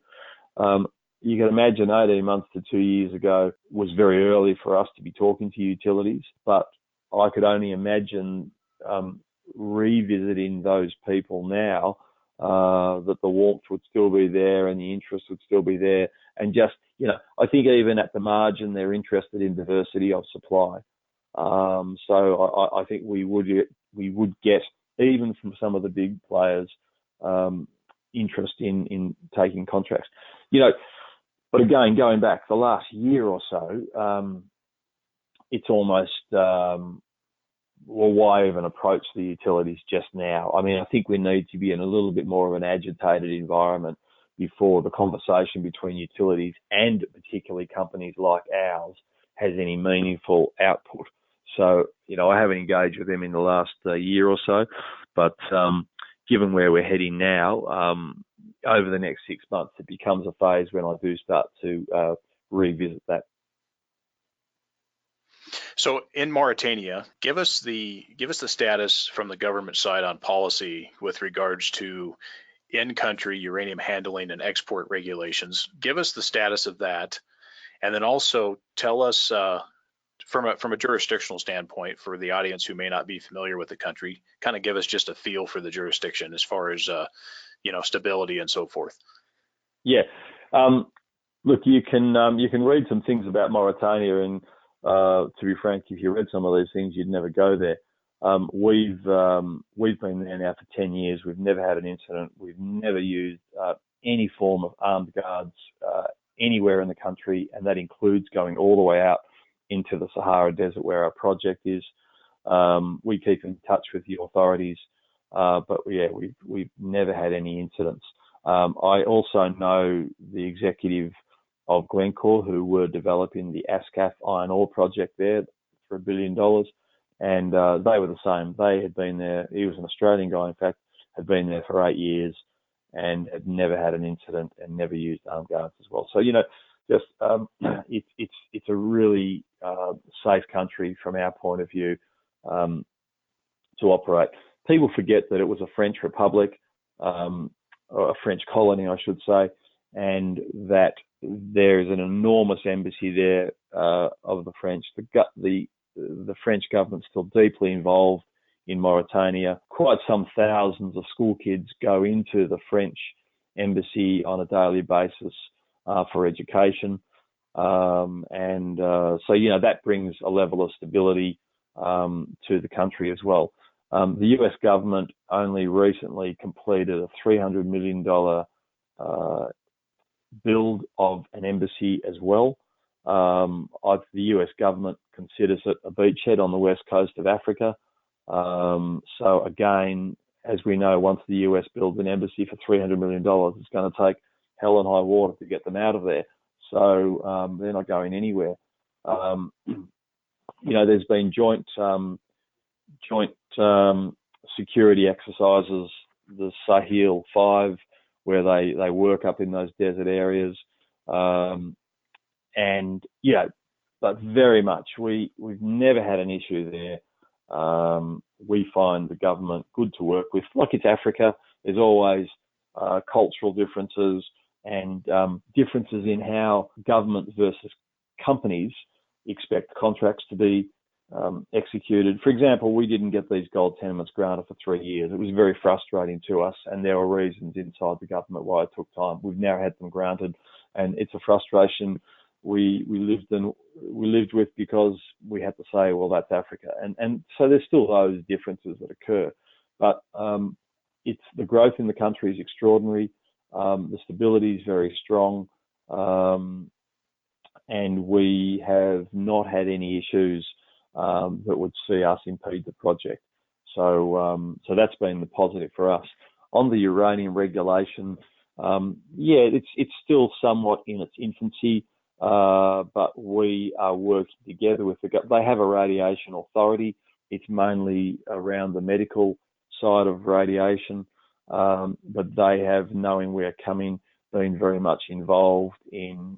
You can imagine 18 months to 2 years ago was very early for us to be talking to utilities, but I could only imagine revisiting those people now, that the warmth would still be there and the interest would still be there. And just, I think even at the margin, they're interested in diversity of supply. So I think we would get, even from some of the big players, interest in taking contracts. But again, going back the last year or so, it's almost, why even approach the utilities just now? I mean, I think we need to be in a little bit more of an agitated environment before the conversation between utilities and particularly companies like ours has any meaningful output. So, I haven't engaged with them in the last year or so, but given where we're heading now, over the next 6 months, it becomes a phase when I do start to revisit that. So in Mauritania, give us the status from the government side on policy with regards to in-country uranium handling and export regulations. Give us the status of that, and then also tell us from a jurisdictional standpoint, for the audience who may not be familiar with the country, kind of give us just a feel for the jurisdiction as far as stability and so forth. Yeah. Look, you can read some things about Mauritania, and to be frank, if you read some of these things, you'd never go there. We've been there now for 10 years. We've never had an incident. We've never used any form of armed guards anywhere in the country, and that includes going all the way out into the Sahara Desert where our project is. We keep in touch with the authorities, but yeah, we've never had any incidents. I also know the executive of Glencore, who were developing the ASCAF iron ore project there for $1 billion. And they were the same. They had been there. He was an Australian guy, in fact, had been there for 8 years and had never had an incident and never used armed guards as well. So, it's a really safe country from our point of view to operate. People forget that it was a French republic, or a French colony, I should say, and that there is an enormous embassy there of the French. The French government's still deeply involved in Mauritania. Quite some thousands of school kids go into the French embassy on a daily basis for education. So, that brings a level of stability to the country as well. The US government only recently completed a $300 million build of an embassy as well. The US government considers it a beachhead on the west coast of Africa. So again, as we know, once the US builds an embassy for $300 million, it's going to take hell and high water to get them out of there. So they're not going anywhere. There's been joint security exercises, the Sahel 5, where they work up in those desert areas. But very much, we've never had an issue there. We find the government good to work with. Like it's Africa, there's always cultural differences and differences in how government versus companies expect contracts to be executed. For example, we didn't get these gold tenements granted for 3 years. It was very frustrating to us, and there were reasons inside the government why it took time. We've now had them granted, and it's a frustration we lived with, because we had to say, well, that's Africa, and so there's still those differences that occur. But it's the growth in the country is extraordinary. The stability is very strong, and we have not had any issues that would see us impede the project. So that's been the positive for us. On the uranium regulation, it's still somewhat in its infancy, but we are working together with they have a radiation authority. It's mainly around the medical side of radiation, but they have, knowing we're coming, been very much involved in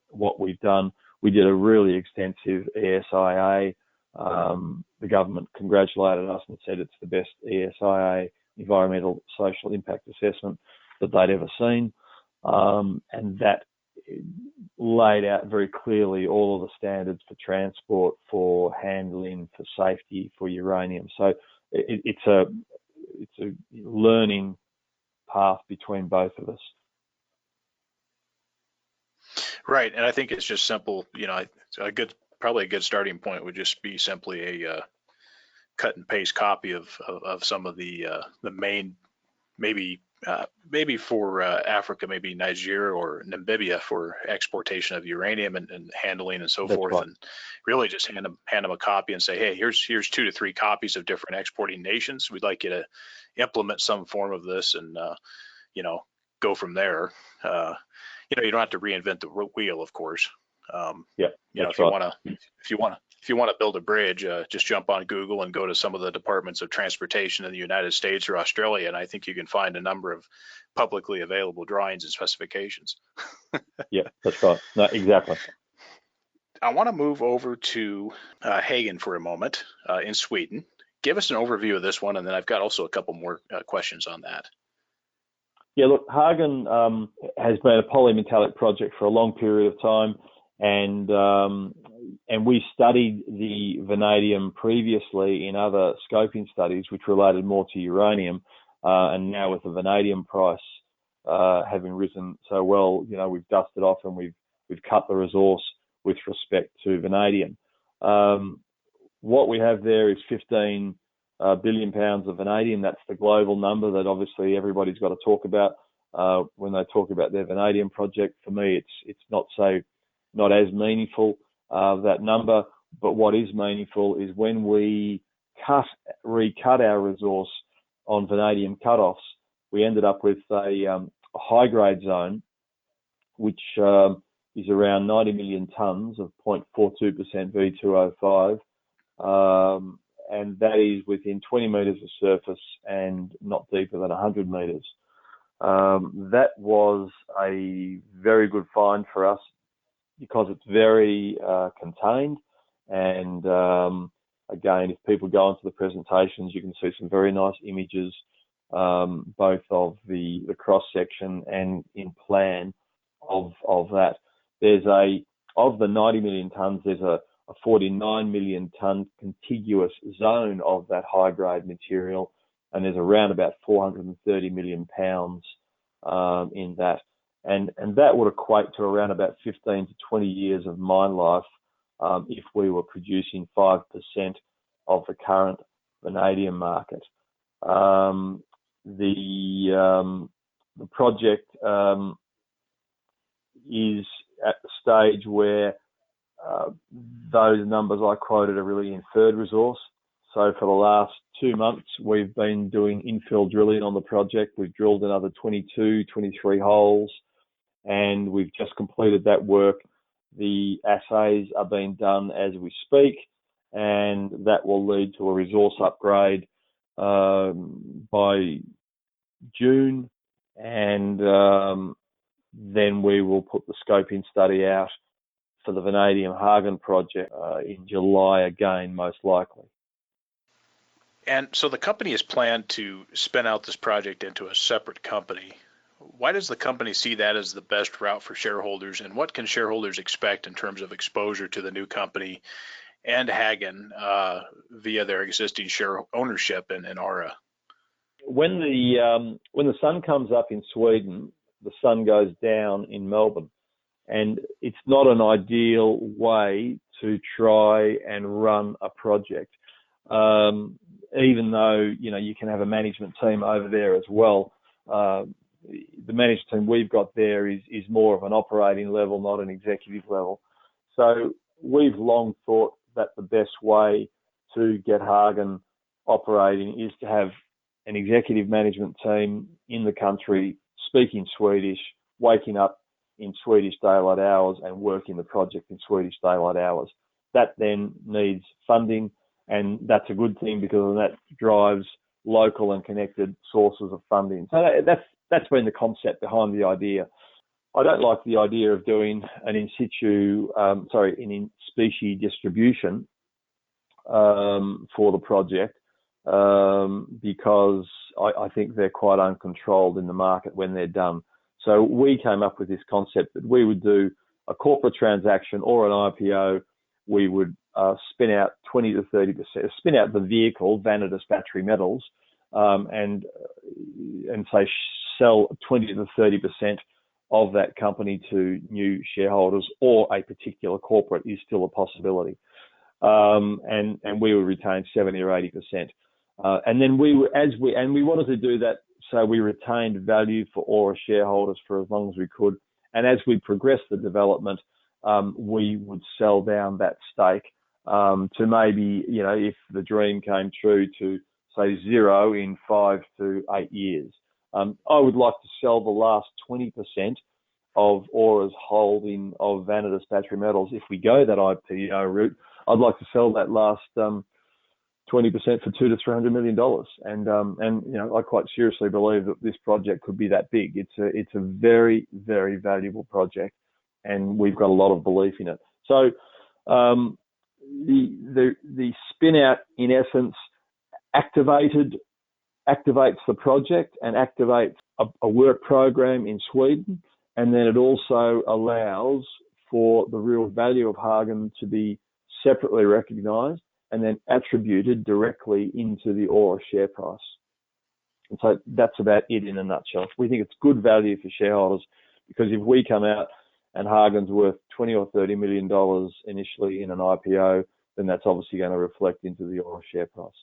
what we've done. We did a really extensive ESIA. The government congratulated us and said it's the best ESIA, environmental social impact assessment, that they'd ever seen. And that laid out very clearly all of the standards for transport, for handling, for safety, for uranium. So it's a learning path between both of us. Right, and I think it's just simple. Probably a good starting point would just be simply a cut and paste copy of some of the main, maybe for Africa, maybe Nigeria or Namibia for exportation of uranium and handling and so forth, right. And really just hand them a copy and say, hey, here's 2 to 3 copies of different exporting nations. We'd like you to implement some form of this and go from there. You don't have to reinvent the wheel, of course. If you want to build a bridge, just jump on Google and go to some of the departments of transportation in the United States or Australia, and I think you can find a number of publicly available drawings and specifications. Yeah, that's right. No, exactly. I want to move over to Häggån for a moment in Sweden. Give us an overview of this one, and then I've got also a couple more questions on that. Yeah, look, Häggån has been a polymetallic project for a long period of time, and we studied the vanadium previously in other scoping studies, which related more to uranium, and now with the vanadium price having risen so well, we've dusted off and we've cut the resource with respect to vanadium. What we have there is 15 billion pounds of vanadium. That's the global number that obviously everybody's got to talk about when they talk about their vanadium project. For me, it's not as meaningful, that number, but what is meaningful is when we recut our resource on vanadium cutoffs, we ended up with a high grade zone, which is around 90 million tonnes of 0.42% V2O5, and that is within 20 metres of surface and not deeper than 100 metres. That was a very good find for us because it's very contained, and again, if people go into the presentations, you can see some very nice images, both of the cross section and in plan of that. Of the 90 million tonnes, there's a 49 million tonne contiguous zone of that high grade material, and there's around about 430 million pounds in that. And that would equate to around about 15 to 20 years of mine life if we were producing 5% of the current vanadium market. The project is at the stage where those numbers I quoted are really inferred resource. So for the last 2 months, we've been doing infill drilling on the project. We've drilled another 23 holes, and we've just completed that work. The assays are being done as we speak, and that will lead to a resource upgrade by June, and then we will put the scoping study out for the vanadium Häggån project in July again, most likely. And so the company is planned to spin out this project into a separate company. Why does the company see that as the best route for shareholders, and what can shareholders expect in terms of exposure to the new company and Häggån via their existing share ownership in ARA? When the sun comes up in Sweden, the sun goes down in Melbourne, and it's not an ideal way to try and run a project. Even though you can have a management team over there as well, the management team we've got there is more of an operating level, not an executive level. So we've long thought that the best way to get Häggån operating is to have an executive management team in the country, speaking Swedish, waking up in Swedish daylight hours and working the project in Swedish daylight hours. That then needs funding, and that's a good thing because that drives local and connected sources of funding. So that's been the concept behind the idea. I don't like the idea of doing an in specie distribution for the project because I think they're quite uncontrolled in the market when they're done. So we came up with this concept that we would do a corporate transaction or an IPO. We would spin out 20 to 30%, spin out the vehicle, Vanadis Battery Metals, and say sell 20 to 30% of that company to new shareholders, or a particular corporate is still a possibility. And we would retain 70 or 80%. And then we wanted to do that so we retained value for Aura shareholders for as long as we could. And as we progressed the development, we would sell down that stake to maybe, if the dream came true, to say 0 in 5 to 8 years. I would like to sell the last 20% of Aura's holding of Vanadis Battery Metals. If we go that IPO route, I'd like to sell that last 20% for $200 to $300 million. And I quite seriously believe that this project could be that big. It's a very, very valuable project, and we've got a lot of belief in it. So the spin out, in essence, activates the project and activates a work program in Sweden, and then it also allows for the real value of Häggån to be separately recognised and then attributed directly into the Aura share price. And so that's about it in a nutshell. We think it's good value for shareholders, because if we come out and Häggån's worth $20 or $30 million initially in an IPO, then that's obviously going to reflect into the Aura share price.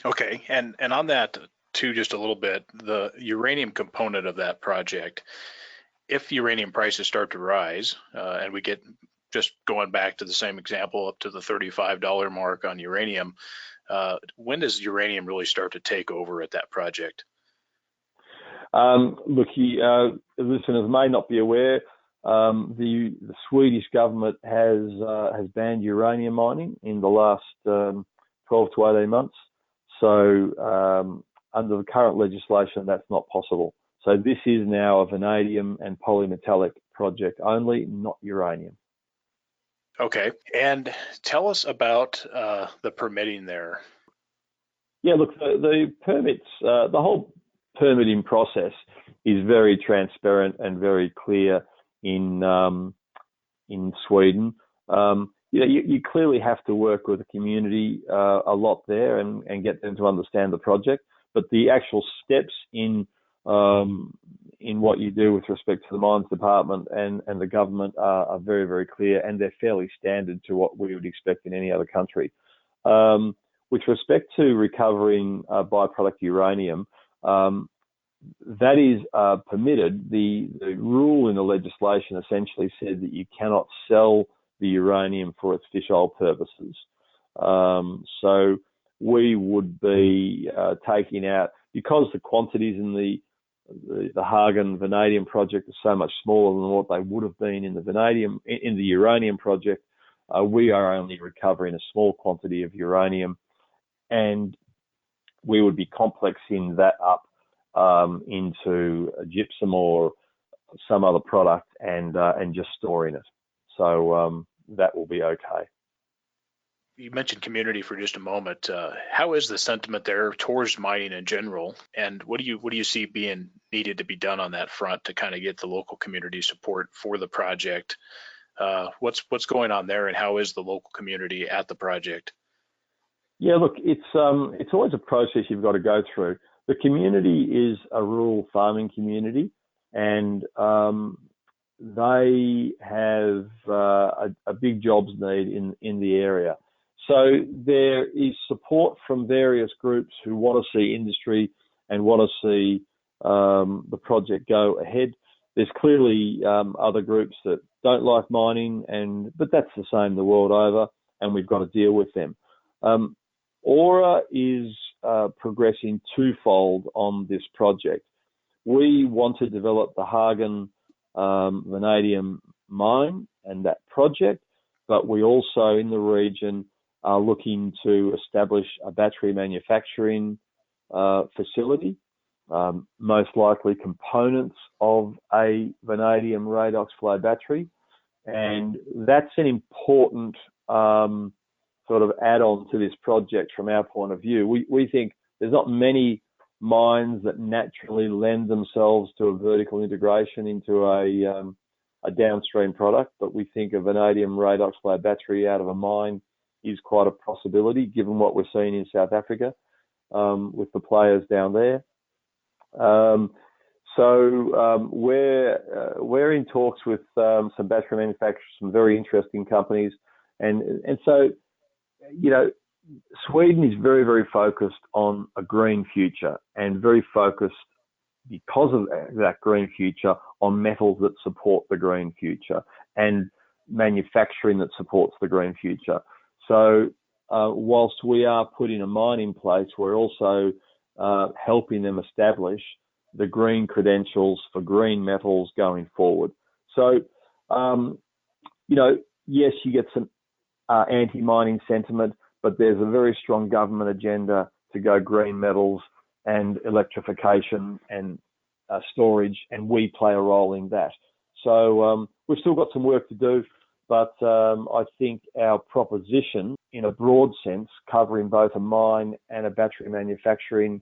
Okay, and on that too, just a little bit, the uranium component of that project, if uranium prices start to rise, and we get, just going back to the same example, up to the $35 mark on uranium, when does uranium really start to take over at that project? Look, listeners may not be aware, the Swedish government has banned uranium mining in the last 12 to 18 months. So under the current legislation, that's not possible. So this is now a vanadium and polymetallic project only, not uranium. Okay, and tell us about the permitting there. Yeah, look, the permits, the whole permitting process is very transparent and very clear in Sweden. You clearly have to work with the community a lot there and get them to understand the project. But the actual steps in what you do with respect to the mines department and the government are very, very clear, and they're fairly standard to what we would expect in any other country. With respect to recovering byproduct uranium, that is permitted. The rule in the legislation essentially said that you cannot sell the uranium for its fish oil purposes. So we would be taking out, because the quantities in the Häggån vanadium project are so much smaller than what they would have been in the uranium project. We are only recovering a small quantity of uranium, and we would be complexing that up into gypsum or some other product and just storing it. So that will be okay. You mentioned community for just a moment. How is the sentiment there towards mining in general, and what do you see being needed to be done on that front to kind of get the local community support for the project? What's going on there, and how is the local community at the project? Yeah, look, it's always a process you've got to go through. The community is a rural farming community, and they have a big jobs need in the area. So there is support from various groups who want to see industry and want to see the project go ahead. There's clearly other groups that don't like mining, but that's the same the world over, and we've got to deal with them. Aura is progressing twofold on this project. We want to develop the Häggån vanadium mine and that project, but we also in the region are looking to establish a battery manufacturing facility most likely components of a vanadium redox flow battery. And that's an important sort of add-on to this project from our point of view. We think there's not many mines that naturally lend themselves to a vertical integration into a downstream product, but we think a vanadium redox flow battery out of a mine is quite a possibility given what we're seeing in South Africa with the players down there. We're in talks with some battery manufacturers, some very interesting companies, and so, you know, Sweden is very, very focused on a green future and very focused, because of that green future, on metals that support the green future and manufacturing that supports the green future. So whilst we are putting a mine in place, we're also helping them establish the green credentials for green metals going forward. So, you know, yes, you get some anti-mining sentiment, but there's a very strong government agenda to go green metals and electrification and storage, and we play a role in that. So we've still got some work to do, but I think our proposition, in a broad sense, covering both a mine and a battery manufacturing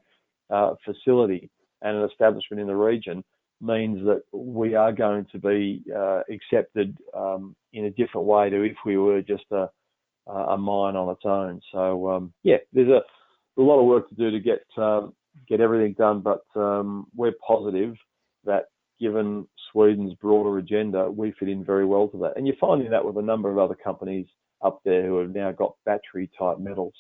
facility and an establishment in the region, means that we are going to be accepted in a different way to if we were just a mine on its own. So yeah, there's a lot of work to do to get everything done, but we're positive that given Sweden's broader agenda, we fit in very well to that. And you're finding that with a number of other companies up there who have now got battery type metals.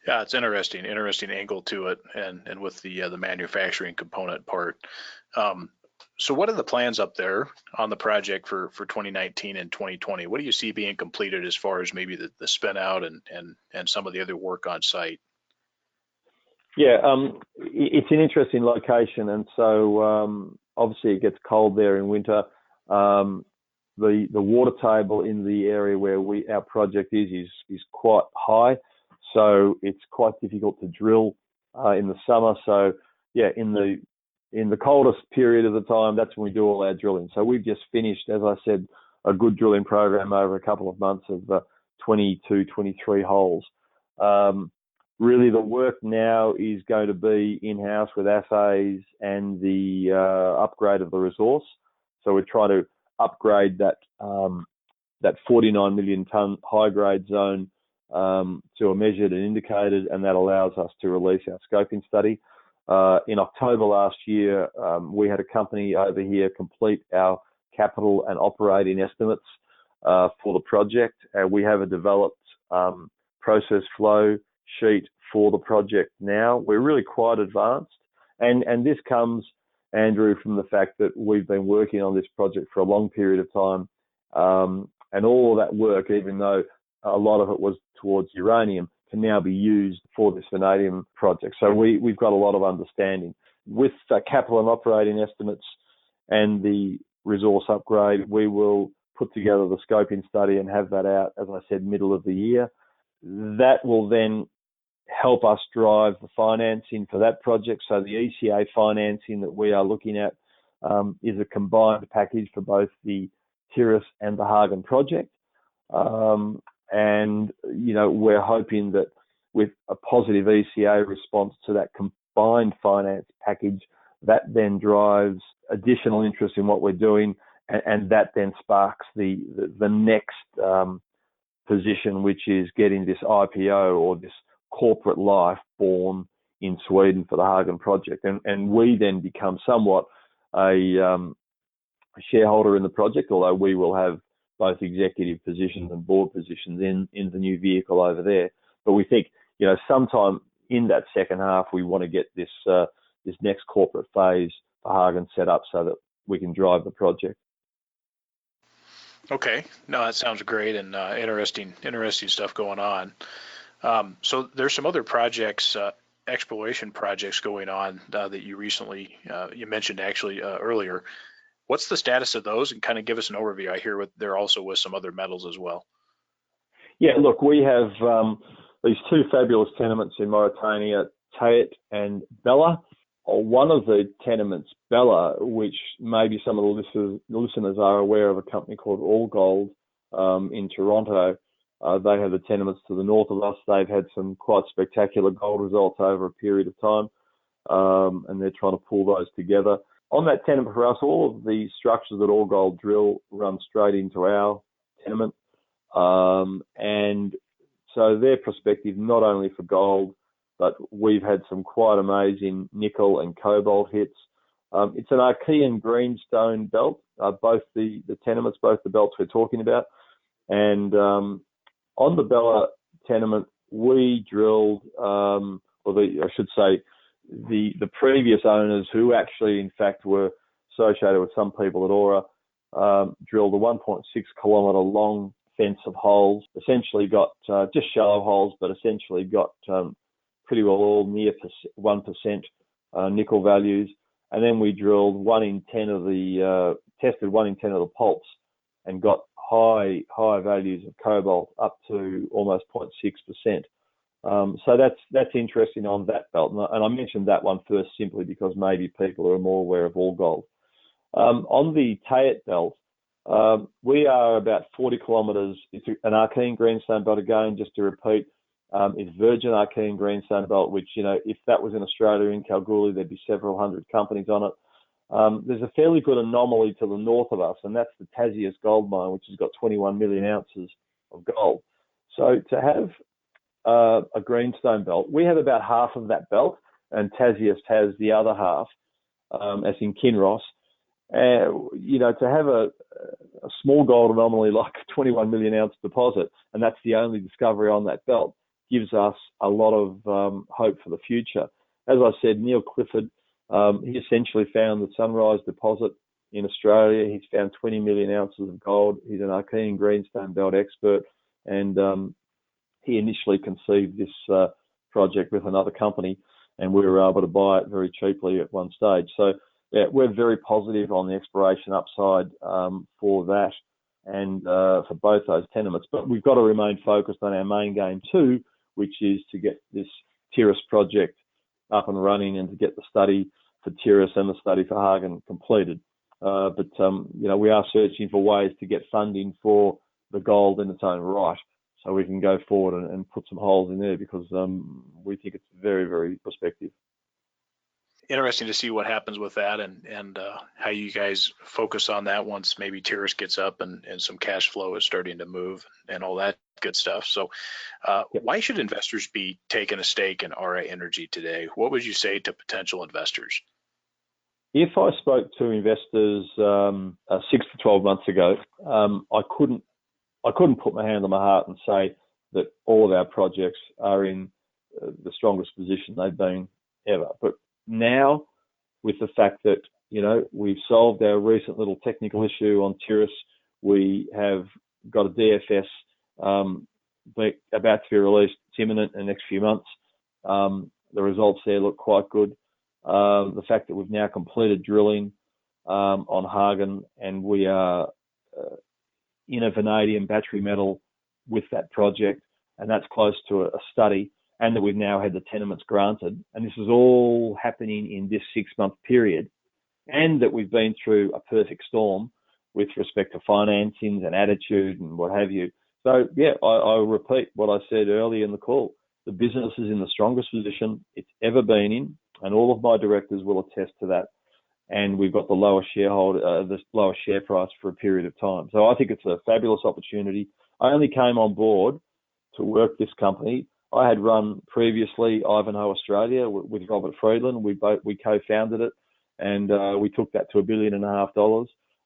Yeah, it's interesting angle to it, and with the manufacturing component part. So what are the plans up there on the project for 2019 and 2020? What do you see being completed as far as maybe the spin out and some of the other work on site? Yeah, it's an interesting location, and so obviously it gets cold there in winter. The water table in the area where our project is quite high, so it's quite difficult to drill in the summer. So yeah, in the coldest period of the time, that's when we do all our drilling. So we've just finished, as I said, a good drilling program over a couple of months of 22, 23 holes. Really, the work now is going to be in-house with assays and the upgrade of the resource. So we're trying to upgrade that 49 million tonne high-grade zone to a measured and indicated, and that allows us to release our scoping study. In October last year, we had a company over here complete our capital and operating estimates for the project. We have a developed process flow sheet for the project now. We're really quite advanced, and this comes, Andrew, from the fact that we've been working on this project for a long period of time, and all of that work, even though a lot of it was towards uranium, can now be used for this vanadium project. So we've got a lot of understanding. With capital and operating estimates and the resource upgrade, we will put together the scoping study and have that out, as I said, middle of the year. That will then help us drive the financing for that project. So the ECA financing that we are looking at is a combined package for both the Tiris and the Häggån project. And, you know, we're hoping that with a positive ECA response to that combined finance package, that then drives additional interest in what we're doing, and that then sparks the next position, which is getting this IPO or this corporate life born in Sweden for the Häggån project. And we then become somewhat a shareholder in the project, although we will have both executive positions and board positions in the new vehicle over there. But we think, you know, sometime in that second half, we want to get this next corporate phase for Häggån set up so that we can drive the project. Okay, no, that sounds great, and interesting stuff going on. So there's some other projects, exploration projects going on that you recently you mentioned actually earlier. What's the status of those, and kind of give us an overview? I hear they're also with some other metals as well. Yeah, look, we have these two fabulous tenements in Mauritania, Tayet and Bella. One of the tenements, Bella, which maybe some of the listeners are aware of, a company called All Gold in Toronto. They have the tenements to the north of us. They've had some quite spectacular gold results over a period of time, and they're trying to pull those together. On that tenement for us, all of the structures that All Gold drill run straight into our tenement. And so their perspective, not only for gold, but we've had some quite amazing nickel and cobalt hits. It's an Archean greenstone belt, both the tenements, both the belts we're talking about. And on the Bella tenement, we drilled, I should say, the previous owners, who actually, in fact, were associated with some people at Aura, drilled a 1.6 kilometre long fence of holes, essentially got just shallow holes, but essentially got pretty well all near 1% nickel values. And then we drilled 1 in 10 of the, tested 1 in 10 of the pulps and got high values of cobalt up to almost 0.6%. So that's interesting on that belt. And I mentioned that one first simply because maybe people are more aware of All Gold. On the Tayet belt, we are about 40 kilometres. It's an Archean greenstone belt again, just to repeat. It's virgin Archean greenstone belt, which, if that was in Australia, in Kalgoorlie, there'd be several hundred companies on it. There's a fairly good anomaly to the north of us, and that's the Tiris gold mine, which has got 21 million ounces of gold. So to have a greenstone belt, we have about half of that belt, and Tiris has the other half, as in Kinross. To have a small gold anomaly like a 21 million ounce deposit, and that's the only discovery on that belt, gives us a lot of hope for the future. As I said, Neil Clifford, he essentially found the Sunrise deposit in Australia. He's found 20 million ounces of gold. He's an Archean greenstone belt expert, and he initially conceived this project with another company, and we were able to buy it very cheaply at one stage. So yeah, we're very positive on the exploration upside for that and for both those tenements. But we've got to remain focused on our main game too, which is to get this Tiris project up and running and to get the study for Tiris and the study for Häggån completed. But we are searching for ways to get funding for the gold in its own right, so we can go forward and put some holes in there, because we think it's very, very prospective. Interesting to see what happens with that and how you guys focus on that once maybe Tiris gets up and some cash flow is starting to move and all that good stuff. So why should investors be taking a stake in Aura Energy today? What would you say to potential investors? If I spoke to investors 6 to 12 months ago, I couldn't put my hand on my heart and say that all of our projects are in the strongest position they've been ever. But now, with the fact that, we've solved our recent little technical issue on Tiris, we have got a DFS about to be released. It's imminent in the next few months. The results there look quite good. The fact that we've now completed drilling on Häggån, and we are in a vanadium battery metal with that project, and that's close to a study, and that we've now had the tenements granted. And this is all happening in this 6-month period, and that we've been through a perfect storm with respect to financings and attitude and what have you. So, yeah, I'll repeat what I said earlier in the call. The business is in the strongest position it's ever been in, and all of my directors will attest to that. And we've got the lowest share price for a period of time. So I think it's a fabulous opportunity. I only came on board to work this company. I had run previously Ivanhoe Australia with Robert Friedland. We co-founded it, and we took that to $1.5 billion.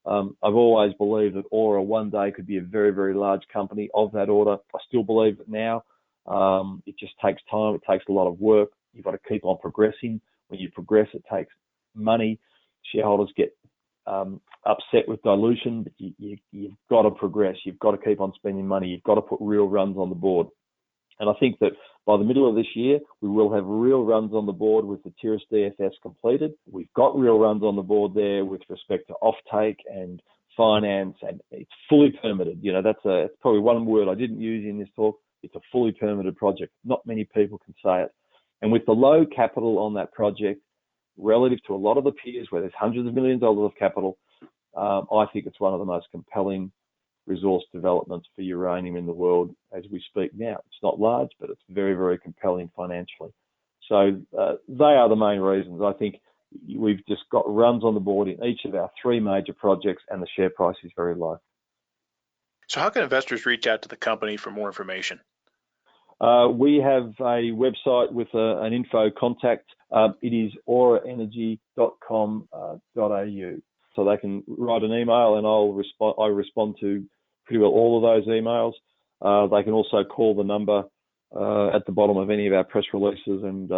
I've always believed that Aura one day could be a very, very large company of that order. I still believe it now. It just takes time. It takes a lot of work. You've got to keep on progressing. When you progress, it takes money. Shareholders get upset with dilution, but you've got to progress. You've got to keep on spending money. You've got to put real runs on the board. And I think that by the middle of this year, we will have real runs on the board with the Tiris DFS completed. We've got real runs on the board there with respect to offtake and finance, and it's fully permitted. That's probably one word I didn't use in this talk. It's a fully permitted project. Not many people can say it. And with the low capital on that project, relative to a lot of the peers where there's hundreds of millions of dollars of capital, I think it's one of the most compelling resource developments for uranium in the world as we speak now. It's not large, but it's very, very compelling financially. So they are the main reasons. I think we've just got runs on the board in each of our three major projects, and the share price is very low. So how can investors reach out to the company for more information? We have a website with an info contact. It is auraenergy.com.au. So they can write an email, and I respond to pretty well all of those emails. They can also call the number at the bottom of any of our press releases, and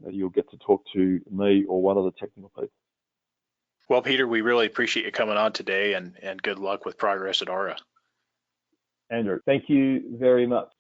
you'll get to talk to me or one of the technical people. Well, Peter, we really appreciate you coming on today, and good luck with progress at Aura. Andrew, thank you very much.